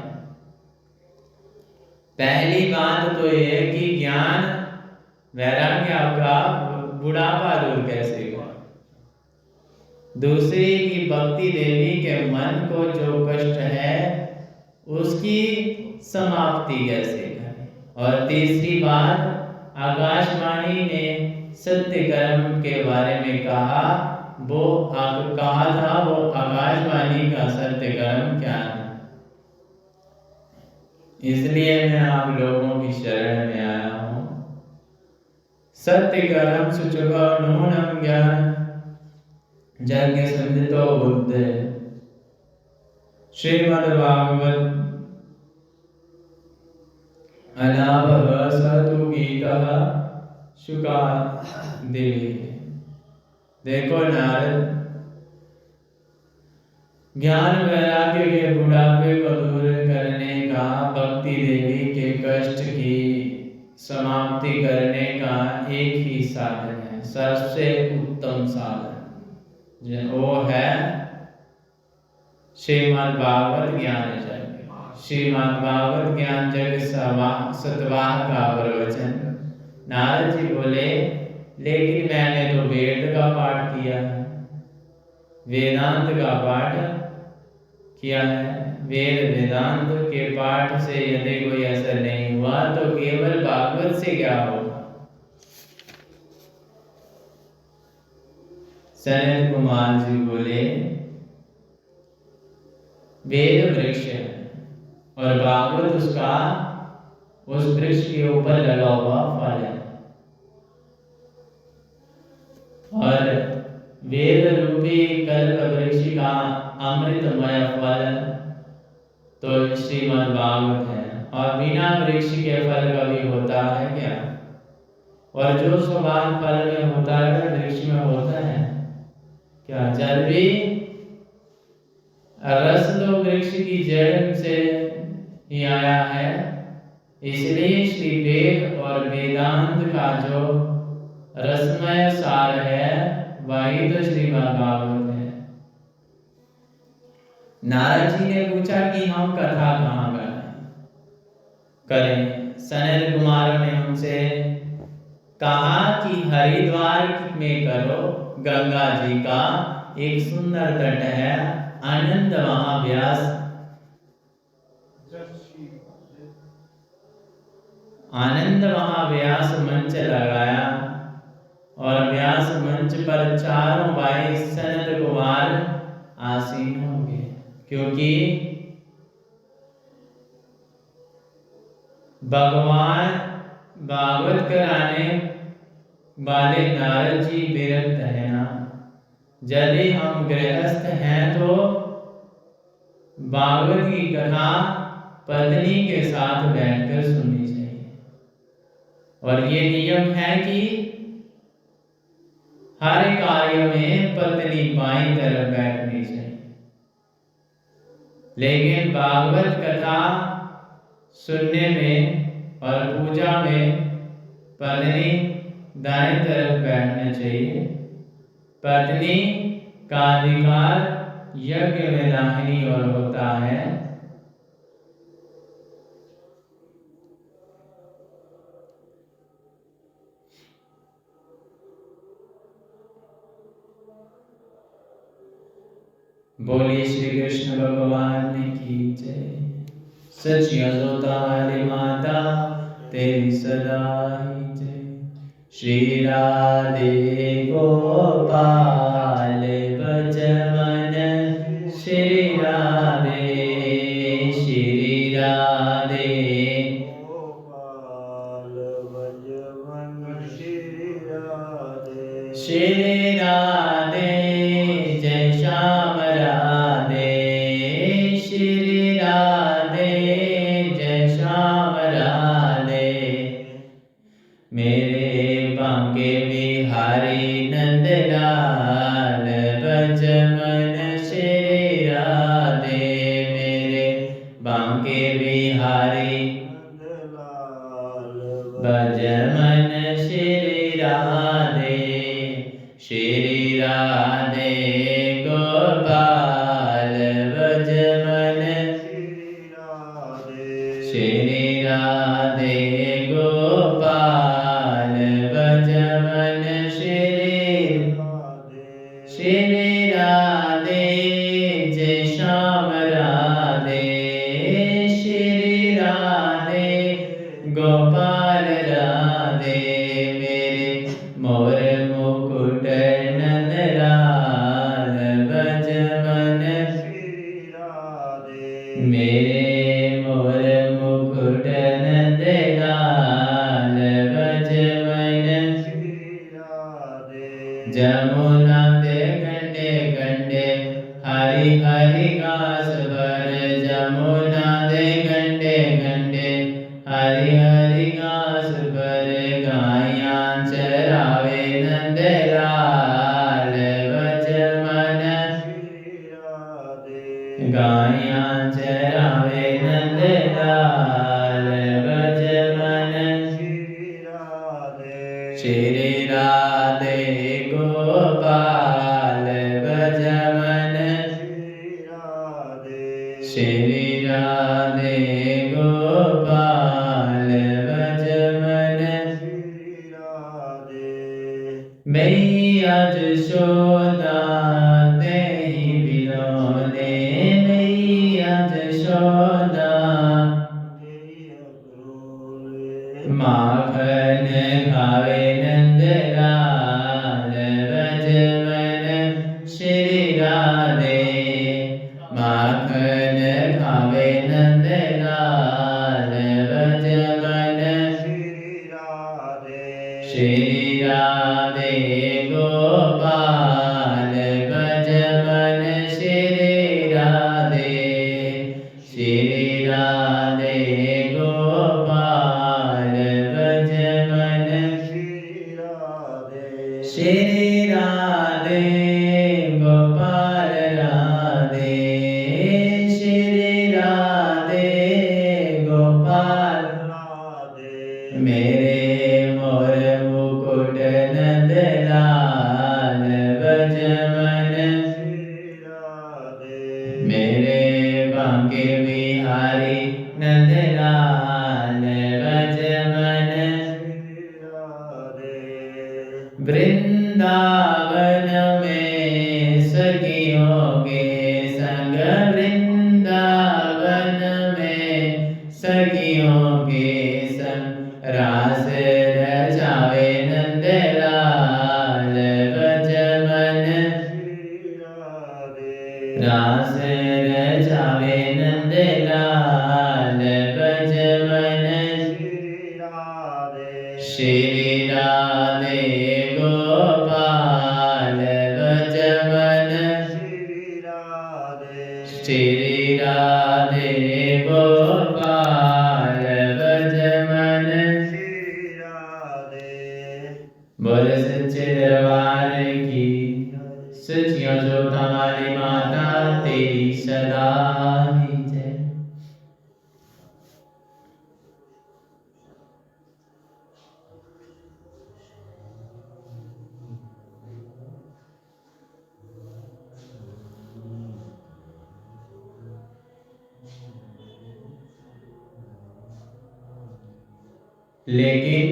पहली बात तो यह कि ज्ञान वैराग्य आपका बुढ़ापा दूर कैसे हुआ। दूसरी की भक्ति देवी के मन को जो कष्ट है उसकी समाप्ति कैसे करें। और तीसरी बात, आकाशवाणी ने सत्य कर्म के बारे में कहा, वो कहा था वो आकाशवाणी का सत्य कर्म क्या है। इसलिए मैं आप लोगों की शरण में आया हूँ। सत्य कर्म सुचुको नूनम ज्ञान यज्ञ संधितो बुद्धे। श्रीमद् भागवत अनाभव सतु गीतः शुका देवी। देखो नारद, ज्ञान वैराग्य के बुढ़ापे को दूर करने का, भक्ति देवी के कष्ट की समाप्ति करने का एक ही साधन है, सबसे उत्तम साधन, वो है श्रीमद् भागवत ज्ञान यज्ञ। श्रीमद् भागवत ज्ञान यज्ञ सतवाह का प्रवचन। नारद जी बोले, लेकिन मैंने तो वेद का पाठ किया है, वेदांत का पाठ किया है। वेद वेदांत के पाठ से यदि कोई असर नहीं हुआ तो केवल भागवत से क्या होगा। सनत कुमार जी बोले, वेद वृक्ष है और भागवत उसका, उस वृक्ष के ऊपर लगा हुआ फल है, और वेद रूपी कल्प वृक्ष का अमृतमय फल तो श्रीमद् भागवत है। और बिना वृक्ष के फल कभी होता है क्या? और जो स्वभाव फल में होता है वृक्ष में होता है क्या? जल भी रस तो वृक्ष की जड़ से ही आया है, इसलिए श्री वेद और वेदांत का जो रसमय सार है वही तो श्रीमद् भागवत है। नारद जी ने पूछा कि हम कथा कहाँ करें? सनत कुमार ने हमसे कहा कि हरिद्वार में करो। गंगा जी का एक सुंदर तट है, आनंद महाव्यास, आनंद महाव्यास मंच लगाया और व्यास मंच पर चारों भाई सनत कुमार आसीन होंगे, क्योंकि भगवान भागवत कराने वाले नारद जी विरक्त है ना। यदि हम गृहस्थ हैं तो भागवत की कथा पत्नी के साथ बैठकर सुननी चाहिए, और ये नियम है कि हर कार्य में पत्नी बाईं तरफ बैठनी चाहिए, लेकिन भागवत कथा सुनने में और पूजा में पत्नी दाएं तरफ बैठना चाहिए। पत्नी का अधिकार यज्ञ में दाहिनी ओर होता है। बोलिए श्री कृष्ण भगवान की जय। सचिया जोता वाली माता तेरी सदा ही जय। श्री राधे गोपाल भज मन, श्री राधे श्री राधे गोपाल भज मन, श्री राधे श्री राधे। जय श्याम राधे श्री राधे, जय श्याम राधे। मेरे बांके बिहारी नंद लाल भज मन, श्री राधे। मेरे बांके बिहारी नंद लाल भज मन, श्री राधे। श्री राधे गोपाल भज मन, श्री राधे श्री राधे गोपाल भज मन, श्री राधे श्री राधे। जय श्याम राधे श्री राधे गोपाल राधे। मेरे मोर मुकुट नंद लाल भज मन, श्री राधे। मेरे मोर मुकुट नंद लाल भज मन, श्री गायां चरावे नंद लाल बज मन श्री राधे गोपाल बज मन श्री राधे गोपाल बज मन मैया जशोदा तेहि बिनोदे मैया जशोदा माखन खावे नंद लाल बज मन श्री राधे माखन खावे नंद लाल बज मन श्री राधे गोपाल बज मन श्री राधे गोपाल बज मन श्री राधे गोपाल राधे श्री राधे गोपाल मेरे मोर मुकुट नंद लाल बज मन मेरे बांके बिहारी नंद लाल बज मन वृंदावन में सखियों के संग वृंदावन में सखियों के संग रास रचावे नंद लाल बज मन रास रचावे नंद लाल बज मन श्री राधे गोपाल बज मन श्री राधे गोपाल बज मन बोल सच्चे दरबार की सचियों जो हमारी माता तेरी सदा ही जय। लेकिन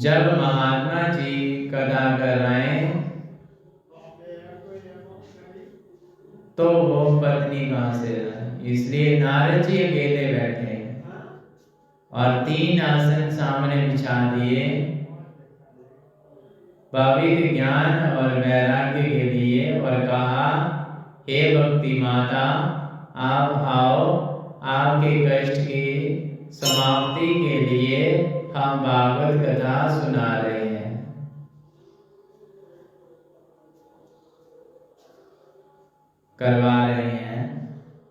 जब महात्मा जी कथा कर रहे हैं तो वो पत्नी कहां से लाए, इसलिए नारद जी अकेले बैठे हैं और 3 आसन सामने बिछा दिए पवित्र ज्ञान और वैराग्य के लिए और कहा हे भक्ति माता आप आओ, आपके कष्ट की समाप्ति के लिए हम भागवत कथा सुना रहे हैं। करवा रहे हैं।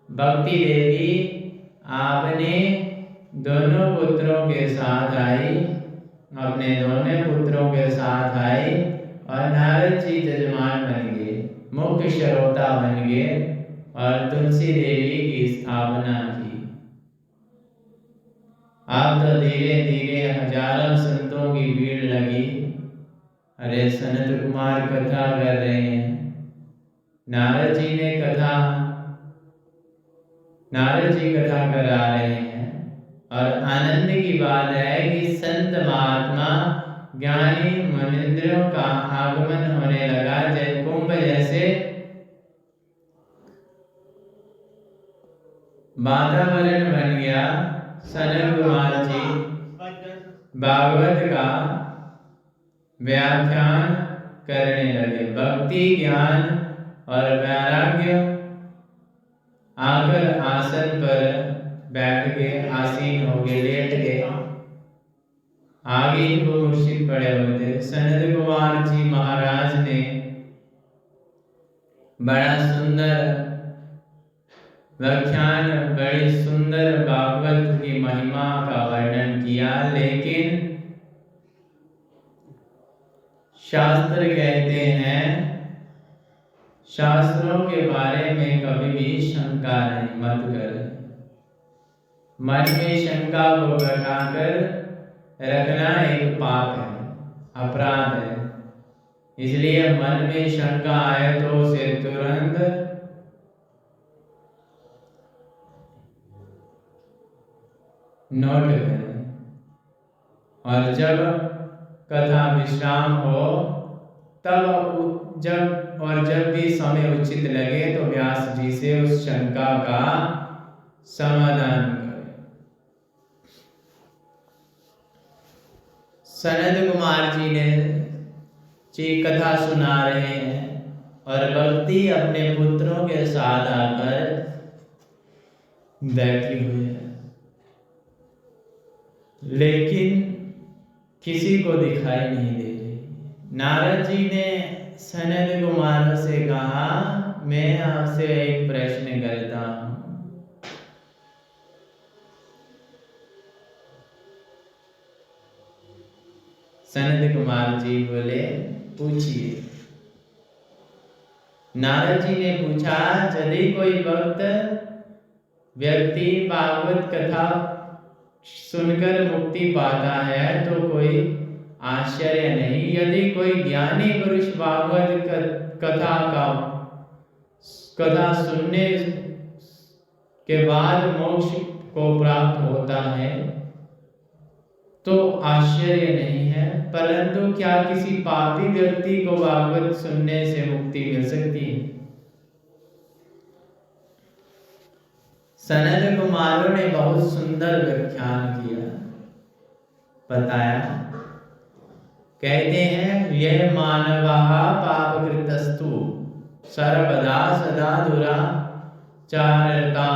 भक्ति देवी आपने दोनों पुत्रों के साथ आई, अपने दोनों पुत्रों के साथ आई और नारद जी जजमान बन गए, मुख्य श्रोता बन गए और तुलसी देवी की स्थापना की। अब तो धीरे धीरे हजारों संतों की भीड़ लगी। अरे सनत कुमार कथा कर रहे हैं, नारद जी कथा करा रहे हैं और आनंद की बात है कि संत महात्मा ज्ञानी मुनिंद्रों का आगमन होने लगा। जय कुंभ जैसे वातावरण बन गया। सनत कुमार जी भागवत का व्याख्यान करने लगे। भक्ति ज्ञान और वैराग्य आकर आसन पर बैठ के आसीन हो गए, लेट गए। आगे वो मुर्शिद पड़े हुए थे। सनत कुमार जी महाराज ने बड़ा सुंदर व्याख्यान, बड़ी सुंदर भागवत की महिमा का वर्णन किया, लेकिन शास्त्र कहते हैं शास्त्रों के बारे में कभी भी शंका नहीं मत करें। मन में शंका को बैठाकर रखना एक पाप है, अपराध है। इसलिए मन में शंका आए तो उसे तुरंत नोट करें, और जब कथा विश्राम हो जब भी समय उचित लगे तो व्यास जी से उस शंका का समाधान करें। सनत कुमार जी कथा सुना रहे हैं और भक्ति अपने पुत्रों के साथ आकर बैठी हुई है, लेकिन किसी को दिखाई नहीं दे रही। नारद जी ने सनत कुमार से कहा, मैं आपसे एक प्रश्न करता हूं। सनत कुमार जी बोले, पूछिए। नारद जी ने पूछा, यदि कोई व्यक्ति भागवत कथा सुनकर मुक्ति पाता है तो कोई आश्चर्य नहीं। यदि कोई ज्ञानी पुरुष भागवत कथा सुनने के बाद मोक्ष को प्राप्त होता है तो आश्चर्य नहीं है, परंतु क्या किसी पापी व्यक्ति को भागवत सुनने से मुक्ति मिल सकती है? सनत कुमारों ने बहुत सुंदर व्याख्यान किया, बताया। कहते हैं, यह मानवः पापकृतस्तु सर्वदा सदा दुराचारता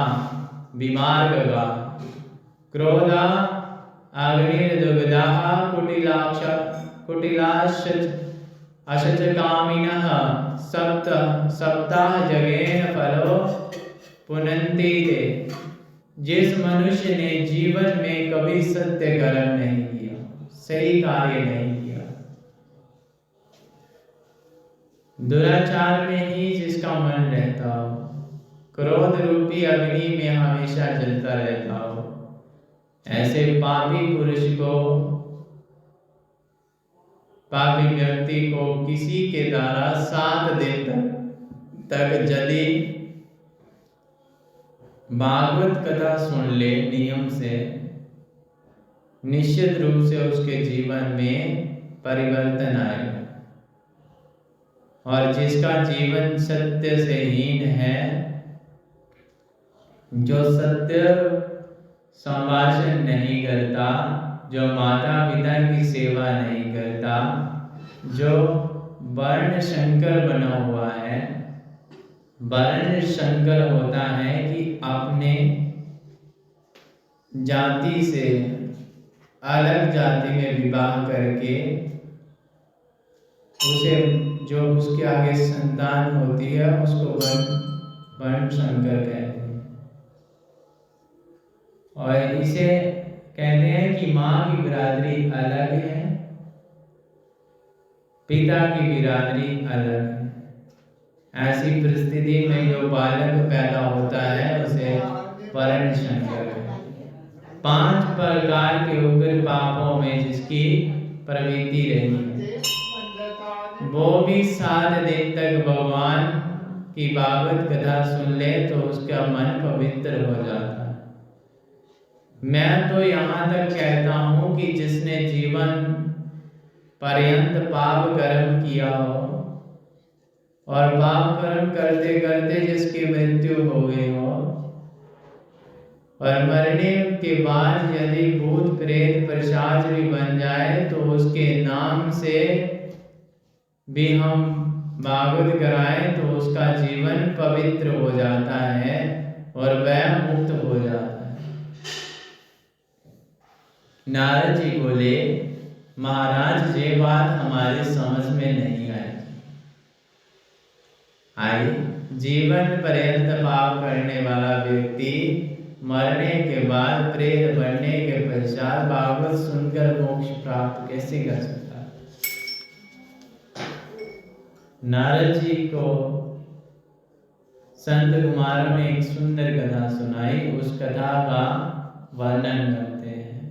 विमार्गगा क्रोधा अग्निर्दुग्धाः कुटिलाशचकामिनः सप्ताह जगेन फलो पुनन्ति ते। जिस मनुष्य ने जीवन में कभी सत्य कर्म नहीं किया, सही कार्य नहीं किया, दुराचार में ही जिसका मन रहता हो, क्रोध रूपी अग्नि में हमेशा जलता रहता हो, ऐसे पापी व्यक्ति को किसी के द्वारा 7 दिन तक यदि भागवत कथा सुन ले नियम से, निश्चित रूप से उसके जीवन में परिवर्तन आएगा। और जिसका जीवन सत्य से हीन है, जो सत्य संभाषण नहीं करता, जो माता पिता की सेवा नहीं करता, जो वर्ण शंकर बना हुआ है। वर्ण शंकर होता है कि अपने जाति से अलग जाति में विवाह करके उसे जो उसके आगे संतान होती है उसको वर्ण शंकर कहते हैं। और इसे कहते हैं कि माँ की बिरादरी अलग है, पिता की बिरादरी अलग है। ऐसी परिस्थिति में जो बालक पैदा होता है उसे वर्ण शंकर कहते हैं। 5 प्रकार के उग्र पापों में जिसकी प्रवृत्ति रही है, वो भी 7 दिन तक भगवान की भागवत कथा सुन ले तो उसका मन पवित्र हो जाता है। मैं तो यहाँ तक कहता हूँ कि जिसने जीवन पर्यंत पाप कर्म किया हो और पाप कर्म करते करते जिसकी मृत्यु हो गई हो और मरने के बाद यदि भूत प्रेत पिशाच भी बन जाए तो उसके नाम से भी हम भागवत कराएं तो उसका जीवन पवित्र हो जाता है और वह मुक्त हो जाता है। नारद जी बोले, महाराज ये बात हमारे समझ में नहीं आई। जीवन पर्यंत पाप करने वाला व्यक्ति मरने के बाद प्रेत बनने के पश्चात भागवत सुनकर मोक्ष प्राप्त कैसे कर सकता है? नारद जी को संत कुमारों ने एक सुंदर कथा सुनाई, उस कथा का वर्णन करते हैं।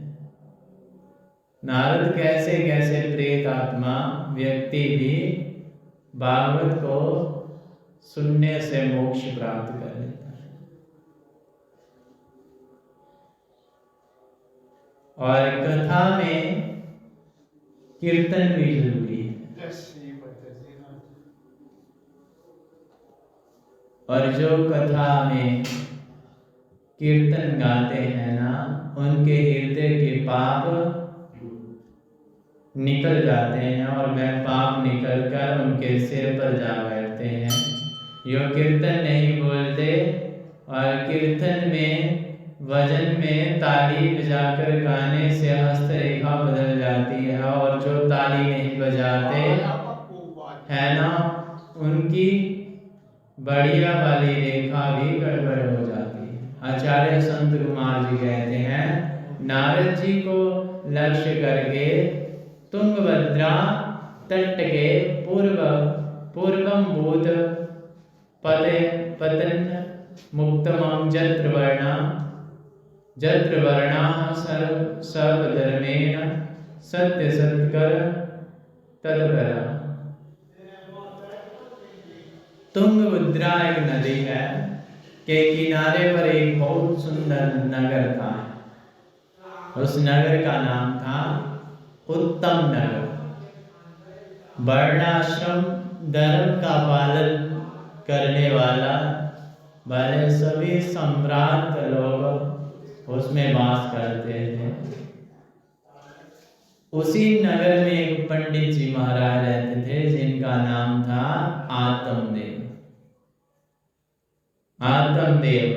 नारद कैसे कैसे प्रेत आत्मा व्यक्ति भी भागवत को सुनने से मोक्ष प्राप्त कर लेता है। और कथा में कीर्तन भी जरूरी है। और जो कथा में कीर्तन गाते हैं ना, उनके हृदय के पाप निकल जाते हैं और वह पाप निकल कर उनके सिर पर जा बैठते हैं। यो कीर्तन नहीं बोलते और कीर्तन में वजन में ताली बजाकर गाने से हस्तरेखा बदल जाती है, और जो ताली नहीं बजाते है ना, उनकी बढ़िया वाली रेखा भी गड़बड़ हो जाती है। आचार्य संत कुमार जी कहते हैं, नारद जी को लक्ष्य करके तुंगभद्रा तट के पूर्वम भूत पतन मुक्तमं जत्र वर्णाः सर्वधर्मेण सत्य सत्कर तत्परा। तुंगभद्रा एक नदी है के किनारे पर एक बहुत सुंदर नगर था। उस नगर का नाम था उत्तम नगर। वर्णाश्रम धर्म का पालन करने वाले सभी सम्राट लोग उसमें वास करते थे। उसी नगर में एक पंडित जी महाराज रहते थे, जिनका नाम था आत्मदेव। आत्मदेव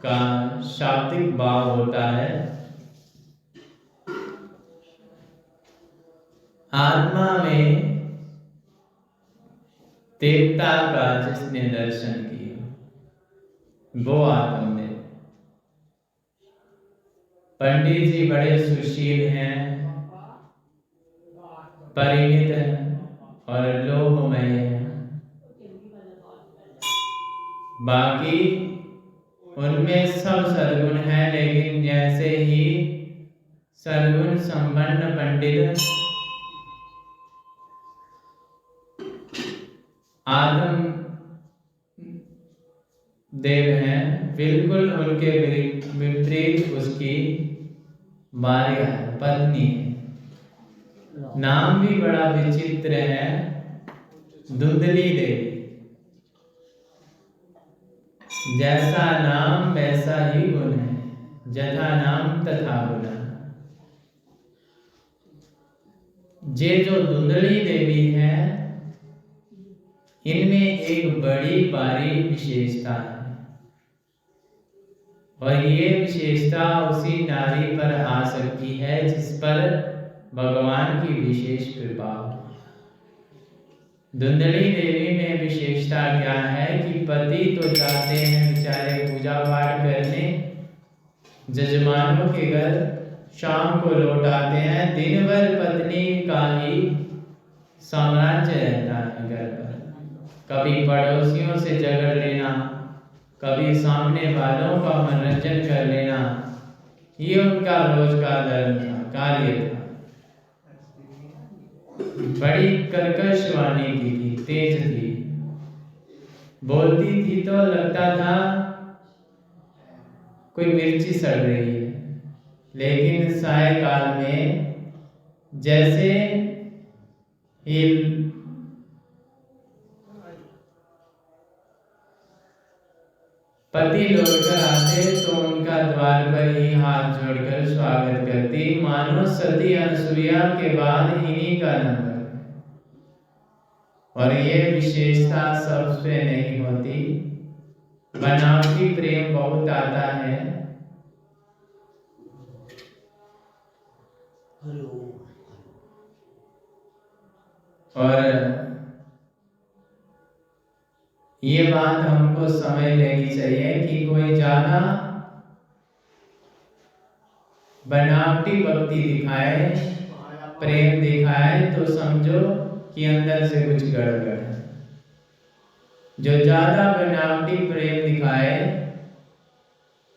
का शाब्दिक भाव होता है आत्मा में देवता का जिसने दर्शन किया वो आत्मदेव। पंडित जी बड़े सुशील हैं, परिणित हैं और लोभमय हैं। बाकी उनमें सब सद्गुण हैं, लेकिन जैसे ही सद्गुण संपन्न पंडित आत्म देव हैं, बिल्कुल उनके विपरीत उसकी भार्या है, पत्नी है। नाम भी बड़ा विचित्र है, धुंधली देवी। जैसा नाम वैसा ही गुण है, जथा नाम तथा गुण। ये जो धुंधली देवी है, इनमें एक बड़ी बारी विशेषता है, और ये विशेषता उसी नारी पर आ सकती है जिस पर भगवान की विशेष कृपा हो। धुंधली देवी में विशेषता क्या है कि पति तो जाते हैं बेचारे पूजा पाठ करने, जजमानों के घर, शाम को लौट आते हैं। दिन भर पत्नी का ही साम्राज्य रहता है घर पर। कभी पड़ोसियों से झगड़ लेना, कभी सामने वालों का मनोरंजन कर लेना, ये उनका रोज का धर्म था, कार्य था। बड़ी कर्कश वाणी की थी, तेज थी, बोलती थी तो लगता था कोई मिर्ची सड़ रही है। लेकिन सायकाल में जैसे ही पति लौटकर आते तो उनका द्वार पर ही हाथ जोड़कर स्वागत करती, मानो सती अनसुईया के बाद इन्हीं का नंबर। और ये विशेषता सबसे नहीं होती, बनावटी प्रेम बहुत आता है। और ये बात हमको समझ लेनी चाहिए कि कोई ज्यादा बनावटी भक्ति दिखाए, प्रेम दिखाए, तो समझो कि अंदर से कुछ गड़बड़ है। जो ज्यादा बनावटी प्रेम दिखाए,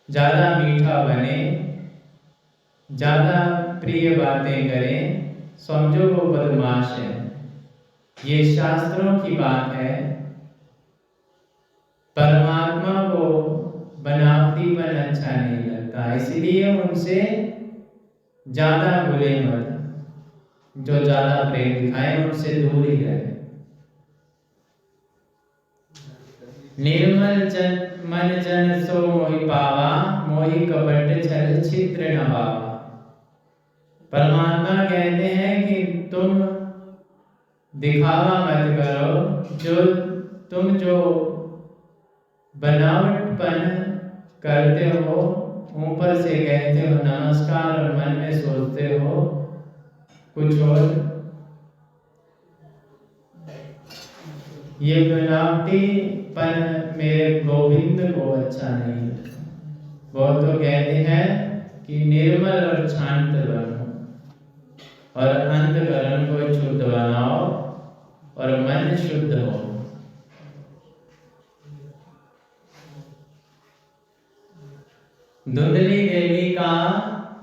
ज्यादा मीठा बने, ज्यादा प्रिय बातें करें, समझो वो बदमाश है। ये शास्त्रों की बात है। परमात्मा को बनावटीपन अच्छा नहीं लगता, इसलिए उनसे ज्यादा घुले मत। जो ज्यादा प्रेम दिखाए उनसे दूर ही रहे। निर्मल जन मन जन सो मोहि पावा, मोहि कपट छल छिद्र न पावा। परमात्मा कहते हैं कि तुम दिखावा मत करो। जो बनावटपन करते हो, ऊपर से कहते हो नमस्कार और मन में सोचते हो कुछ और, ये बनावटीपन मेरे गोविंद को अच्छा नहीं लगता। वो तो कहते हैं कि निर्मल और शांत बनो और अंतकरण को शुद्ध बनाओ और मन शुद्ध हो। धुंधली देवी का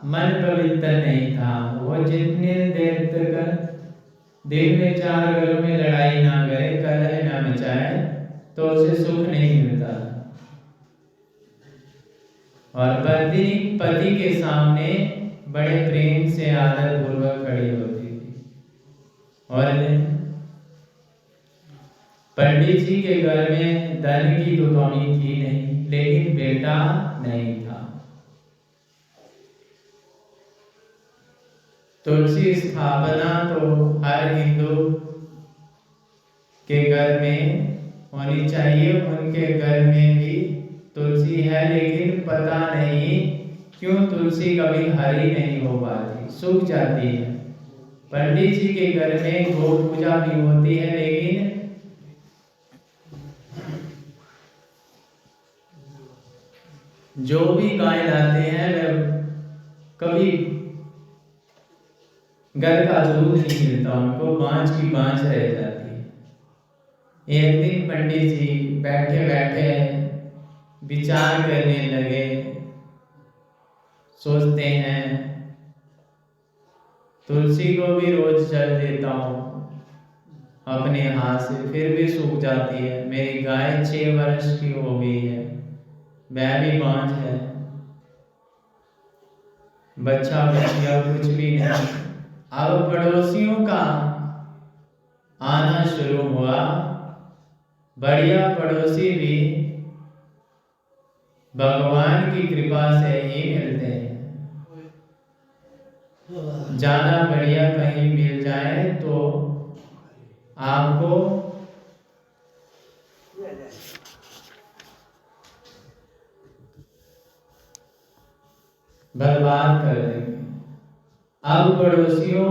मन पवित्र नहीं था। वो जितने देर तक दिन में 4 घरों में लड़ाई ना करे, कलह ना मचाए, तो उसे सुख नहीं मिलता। और पति के सामने बड़े प्रेम से आदर पूर्वक खड़ी होती थी। और पंडित जी के घर में धन की तो कमी थी नहीं, लेकिन बेटा नहीं था। तुलसी स्थापना तो हर हिंदू के घर में होनी चाहिए। उनके घर में भी तुलसी है, लेकिन पता नहीं क्यों तुलसी कभी हरी नहीं हो पाती, सूख जाती है। पंडित जी के घर में गौ पूजा भी होती है, लेकिन जो भी गाय लाते हैं वे कभी घर का दूध नहीं मिलता, उनको बांझ की बांझ रह जाती है। एक दिन पंडित जी बैठे बैठे विचार करने लगे, सोचते हैं तुलसी को भी रोज जल देता हूँ अपने हाथ से, फिर भी सूख जाती है। मेरी गाय 6 वर्ष की हो गई है, वह भी बांझ है, बच्चा बच्चिया कुछ भी नहीं। अब पड़ोसियों का आना शुरू हुआ। बढ़िया पड़ोसी भी भगवान की कृपा से ही मिलते हैं। ज्यादा बढ़िया कहीं मिल जाए तो आपको बर्बाद कर देंगे। अब पड़ोसियों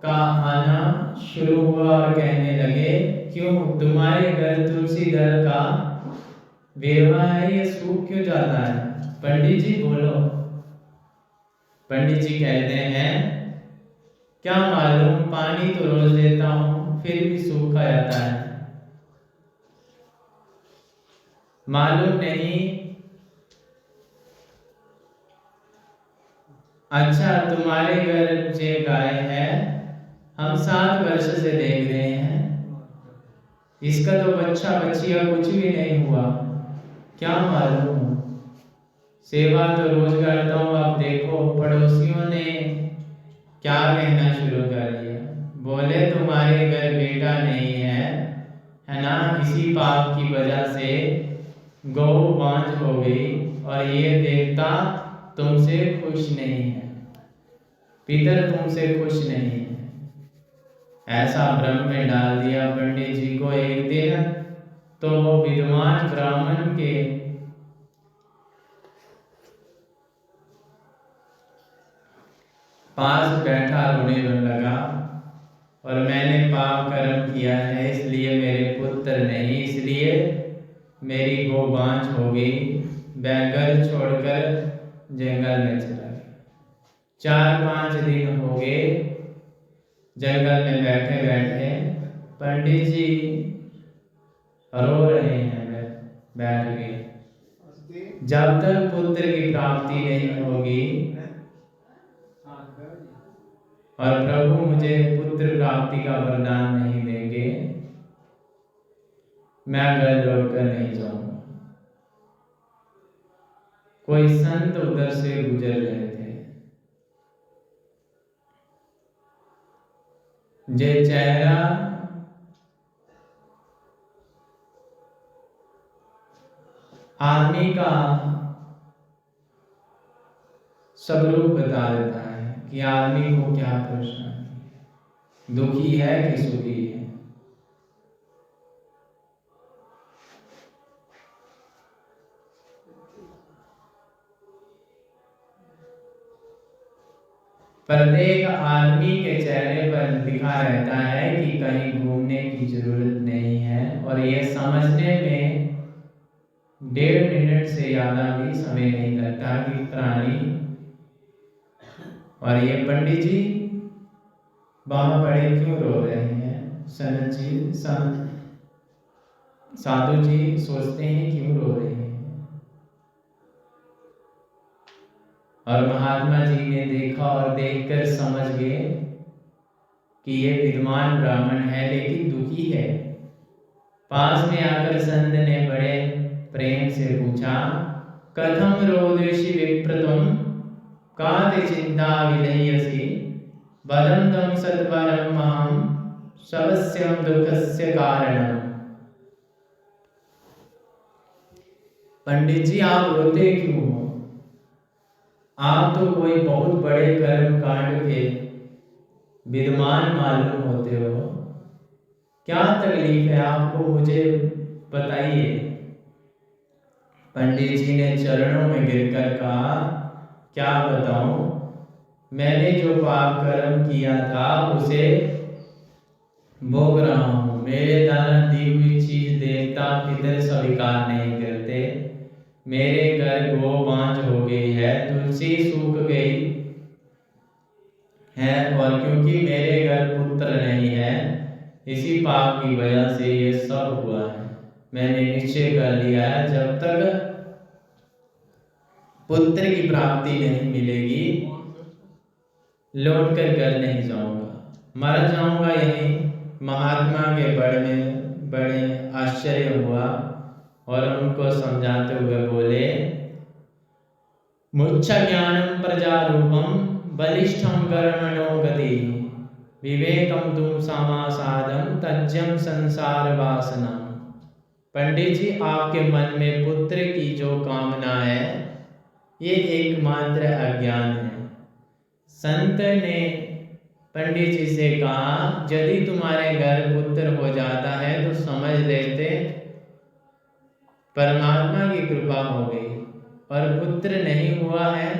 का आना शुरू हुआ और कहने लगे, क्यों तुम्हारे घर तुलसी दल का वेरवा है, ये सूख क्यों जाता है? पंडित जी बोलो। पंडित जी कहते हैं, क्या मालूम, पानी तो रोज देता हूं फिर भी सूखा जाता है। मालूम नहीं। अच्छा, तुम्हारे घर जो गाय है हम 7 वर्ष से देख रहे हैं, इसका तो बच्चा बच्चिया कुछ भी नहीं हुआ, क्या मालूम। सेवा तो रोज करता हूँ। अब देखो पड़ोसियों ने क्या कहना शुरू कर दिया। बोले तुम्हारे घर बेटा नहीं है ना, इसी पाप की वजह से गौ बांझ हो गई और ये देवता तुमसे खुश नहीं है, पितर तुमसे खुश नहीं है। ऐसा भ्रम में डाल दिया पंडित जी को। एक दिन तो वो विद्वान ब्राह्मण के पास बैठा रोने लगा, और मैंने पाप कर्म किया है, इसलिए मेरे पुत्र नहीं, इसलिए मेरी गौ बांझ हो गई। बैगर छोड़कर जंगल में चला गया। 4-5 दिन हो गए जंगल में बैठे बैठे। पंडित जी रो रहे हैं बैठ के। जब तक पुत्र की प्राप्ति नहीं होगी और प्रभु मुझे पुत्र प्राप्ति का वरदान नहीं देंगे, मैं घर लौटकर नहीं जाऊंगा। कोई संत उधर से गुजर रहे थे, जे चेहरा आदमी का स्वरूप बता देता है कि आदमी को क्या परेशानी है, दुखी है कि सुखी है। प्रत्येक आदमी के चेहरे पर लिखा रहता है कि कहीं घूमने की जरूरत नहीं है, और यह समझने में 1.5 मिनट से ज़्यादा भी समय नहीं लगता कि प्राणी। और ये पंडित जी वहां पड़े क्यों रो रहे हैं? सनत जी, साधु जी सोचते हैं क्यों रो रहे हैं। और महात्मा जी ने देखा और देखकर समझ गए कि ये विद्वान ब्राह्मण है लेकिन दुखी है। पास में आकर संत ने बड़े प्रेम से पूछा, कथम रोदृषि विप्रतम काते चिंता विलयसी वदंतम सद्वरम महम सबस्यम दुखस्य कारणम। पंडित जी आप रोते क्यों हो? आप तो कोई बहुत बड़े कर्म कांड के विद्वान मालूम होते हो, क्या तकलीफ है आपको, मुझे बताइए। पंडित जी ने चरणों में गिरकर कहा, क्या बताऊं, मैंने जो पाप कर्म किया था उसे भोग रहा हूं। मेरे द्वारा दी हुई चीज देवता पितर स्वीकार नहीं करते। मेरे घर गो बांझ हो गई है, तुलसी सूख गई है, और क्योंकि मेरे घर पुत्र नहीं है, इसी पाप की वजह से ये सब हुआ है। मैंने निश्चय कर लिया है जब तक पुत्र की प्राप्ति नहीं मिलेगी लौट कर घर नहीं जाऊंगा, मर जाऊंगा यहीं। महात्मा के बड़े आश्चर्य हुआ और उनको समझाते हुए बोले, मुच्छ ज्ञानम प्रजारूपम बलिष्ठम कर्मणो गति विवेकम तुम समासादम तज्जम संसार वासना। पंडित जी आपके मन में पुत्र की जो कामना है ये एकमात्र अज्ञान है। संत ने पंडित जी से कहा, यदि तुम्हारे घर पुत्र हो जाता है तो समझ लेते परमात्मा की कृपा हो गई, और पुत्र नहीं हुआ है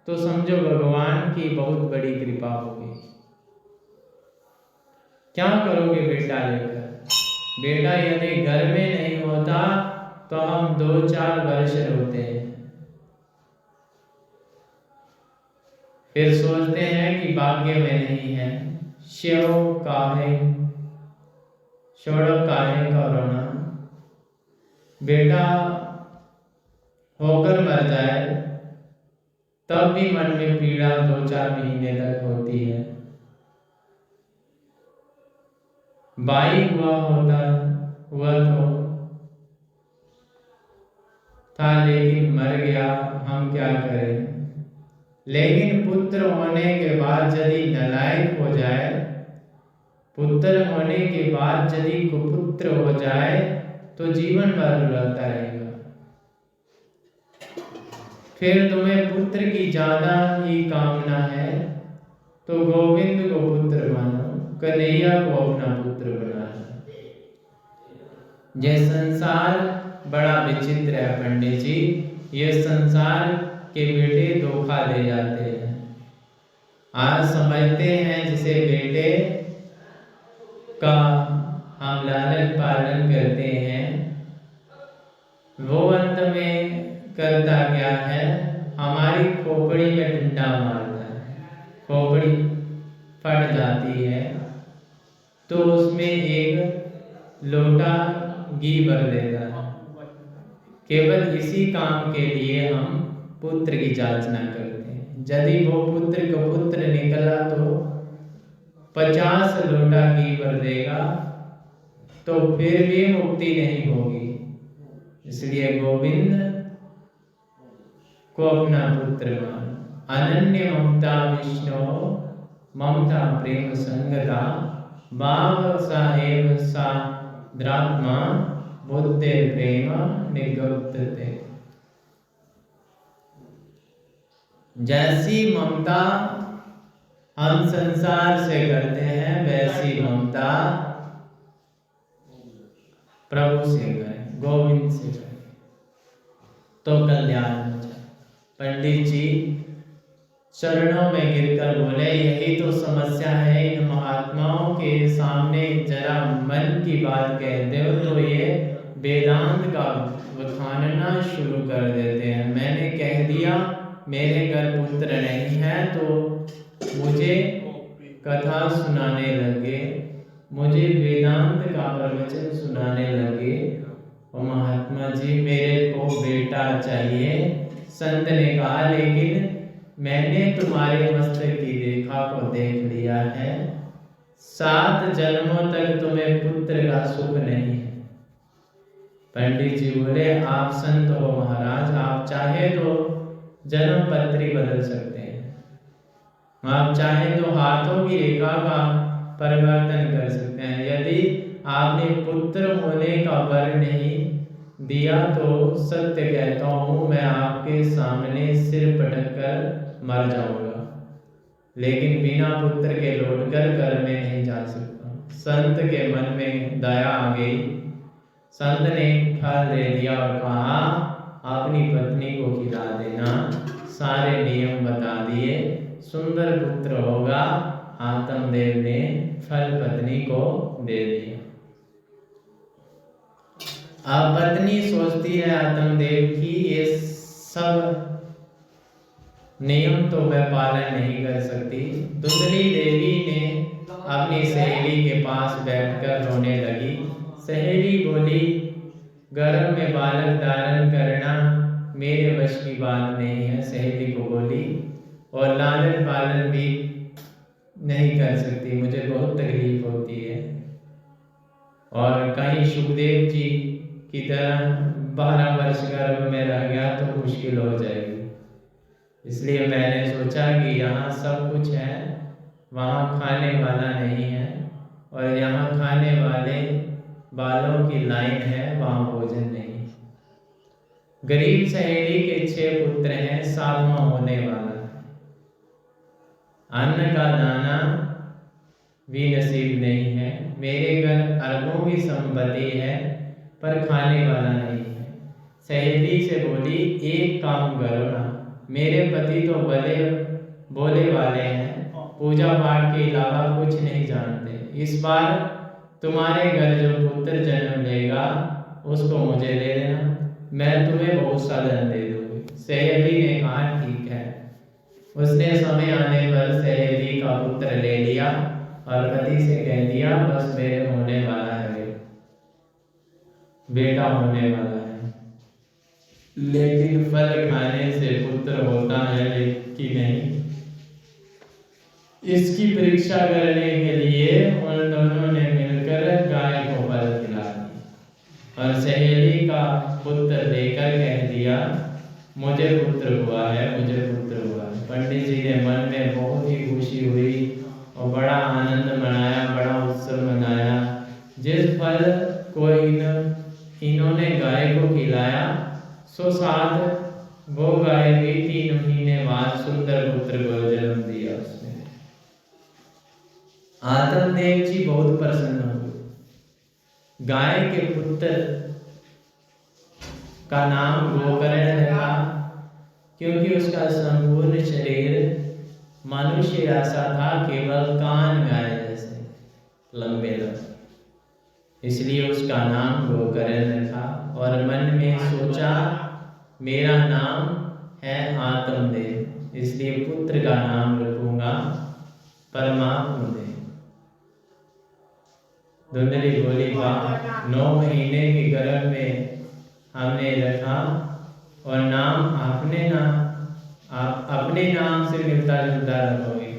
तो समझो भगवान की बहुत बड़ी कृपा हो गई। क्या करोगे बेटा लेकर? बेटा यदि घर में नहीं होता तो हम 2-4 वर्ष रोते हैं, फिर सोचते हैं कि भाग्य में नहीं है। छोड़ो काहे का रोना, बेटा होकर मर जाए तब भी मन में पीड़ा 2-4 महीने तक होती है। भाई हुआ तो था लेकिन मर गया, हम क्या करें। लेकिन पुत्र होने के बाद यदि नालायक हो जाए, पुत्र होने के बाद यदि कुपुत्र हो जाए तो जीवन भर रुलाता रहेगा। फिर तुम्हें पुत्र की ज्यादा ही कामना है तो गोविंद को पुत्र मानो, कन्हैया को अपना पुत्र बनाना। यह संसार बड़ा विचित्र है पंडित जी। यह संसार के बेटे धोखा दे जाते हैं। आज समझते हैं जिसे बेटे का हम लालन पालन करते हैं, वो अंत में करता क्या है, हमारी खोपड़ी में डंडा मारता है। खोपड़ी फट जाती है तो उसमें एक लोटा घी भर देता है। केवल इसी काम के लिए हम पुत्र की याचना करते हैं। यदि वो पुत्र का पुत्र निकला तो 50 लोटा घी भर देगा तो फिर भी मुक्ति नहीं होगी। इसलिए गोविंद को अपना पुत्र मान। अनन्य ममता विष्णु ममता प्रेम संगता भाव साहेब सा द्रात्मा बुद्धे प्रेम निगुप्तते। जैसी ममता हम संसार से करते हैं वैसी ममता प्रभु से करें, गोविंद से करें तो कल्याण हो जाए। पंडित जी चरणों में गिरकर बोले, यही तो समस्या है इन महात्माओं के सामने जरा मन की बात कहते हो तो ये वेदांत का बखानना शुरू कर देते हैं। मैंने कह दिया मेरे घर पुत्र नहीं है तो मुझे कथा सुनाने लगे, मुझे वेदांत का प्रवचन सुनाने लगे। और महात्मा जी मेरे को बेटा चाहिए। संत ने कहा लेकिन मैंने तुम्हारे मस्तक की रेखा को देख लिया है, 7 जन्मों तक तुम्हें पुत्र का सुख नहीं है। पंडित जी बोले आप संत हो महाराज, आप चाहे तो जन्म पत्री बदल सकते हैं, आप चाहे तो हाथों की रेखा का परिवर्तन कर सकते हैं। यदि आपने पुत्र होने का वर नहीं दिया तो सत्य कहता हूं मैं आपके सामने सिर पटक कर मर जाऊंगा, लेकिन बिना पुत्र के लौटकर घर में नहीं जा सकता। संत के मन में दया आ गई। संत ने फल दे दिया और कहा अपनी पत्नी को खिला देना। सारे नियम बता दिए, सुंदर पुत्र होगा। आत्मदेव ने फल पत्नी को दे दिया। अब पत्नी सोचती है आत्मदेव की ये सब नियम तो वह पालन नहीं कर सकती। धुंधली देवी ने अपनी सहेली के पास बैठकर रोने लगी। सहेली बोली गर्भ में बालक धारण करना मेरे वश की बात नहीं है। सहेली को बोली और लालन पालन भी नहीं कर सकती, मुझे बहुत तकलीफ होती है। और कहीं सुखदेव जी की तरह 12 वर्ष गर्भ में रह गया तो मुश्किल हो जाएगी। इसलिए मैंने सोचा कि यहाँ सब कुछ है, वहाँ खाने वाला नहीं है, और यहाँ खाने वाले बालों की लाइन है, वहाँ भोजन नहीं। गरीब सहेली के 6 पुत्र हैं, 7वां होने वाला है। अन्न का दाना भी नसीब नहीं है। मेरे घर अरबों की संपत्ति है पर खाने वाला नहीं है। सहेली से बोली एक काम करो ना, मेरे पति तो बोले वाले हैं, पूजा पाठ के अलावा कुछ नहीं जानते। इस बार तुम्हारे घर जो पुत्र जन्म लेगा उसको मुझे दे देना, मैं तुम्हें बहुत सा धन दे दूंगी। सहेली ने कहा ठीक है। उसने समय आने पर सहेली का पुत्र ले लिया और पति से कह दिया बस मेरे होने वाला है, बेटा होने वाला है। लेकिन फल खाने से पुत्र होता है कि नहीं, इसकी परीक्षा करने के लिए उन दोनों ने मिलकर गाय को फल खिला दिया और सहेली का पुत्र लेकर कह दिया मुझे पुत्र हुआ है, मुझे पुत्र हुआ है। पंडित जी ने मन में बहुत ही खुशी हुई और बड़ा आनंद मनाया, बड़ा उत्सव मनाया। जिस फल को इन्होंने गाय को खिलाया सो साथ वो गाय भी 3 महीने बाद सुंदर पुत्र को जन्म दिया उसने। आत्मदेव जी बहुत प्रसन्न हुए। गाय के पुत्र का नाम गोकर्ण रखा क्योंकि उसका संपूर्ण शरीर मनुष्य जैसा था, केवल कान गाय जैसे लंबे लंबे, इसलिए उसका नाम गोकर्ण रखा। और मन में सोचा मेरा नाम है आत्मदेव, इसलिए पुत्र का नाम रखूंगा परमात्मा देव। धुंधली बोली, वाह, 9 महीने के गर्भ में हमने रखा और नाम आप अपने नाम से मिलता जुलता रखोगे।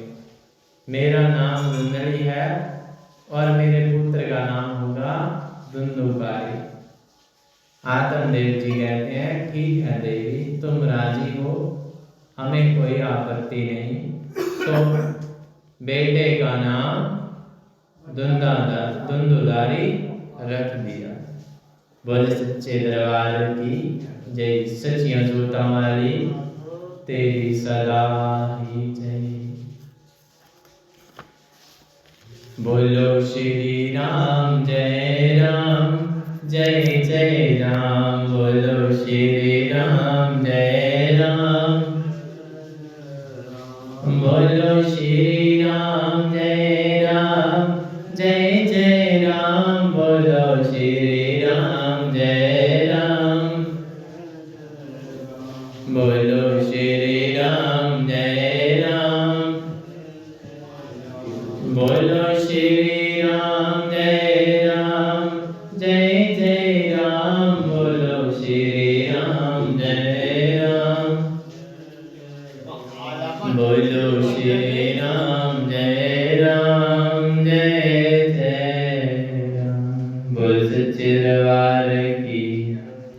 मेरा नाम धुंधली है और मेरे पुत्र का नाम होगा धुंधुकारी। आत्मदेव जी कहते हैं, ठीक है देवी, तुम राजी हो, हमें कोई आपत्ति नहीं। तो बेटे का नाम धुंधुधारी रख दिया। बोले सच्चे दरबार की जय, सच्चियां जोता वाली तेरी सदा ही जय। बोलो श्री राम जय राम, जय जय राम। बोलो श्री राम जय राम, बोलो श्री राम जय राम, जय जय राम। बोलो श्री राम जय राम, बोलो श्री राम जय राम, बोलो श्री राम जय राम, जय जय राम। बोलो श्री राम जय राम, बोलो श्री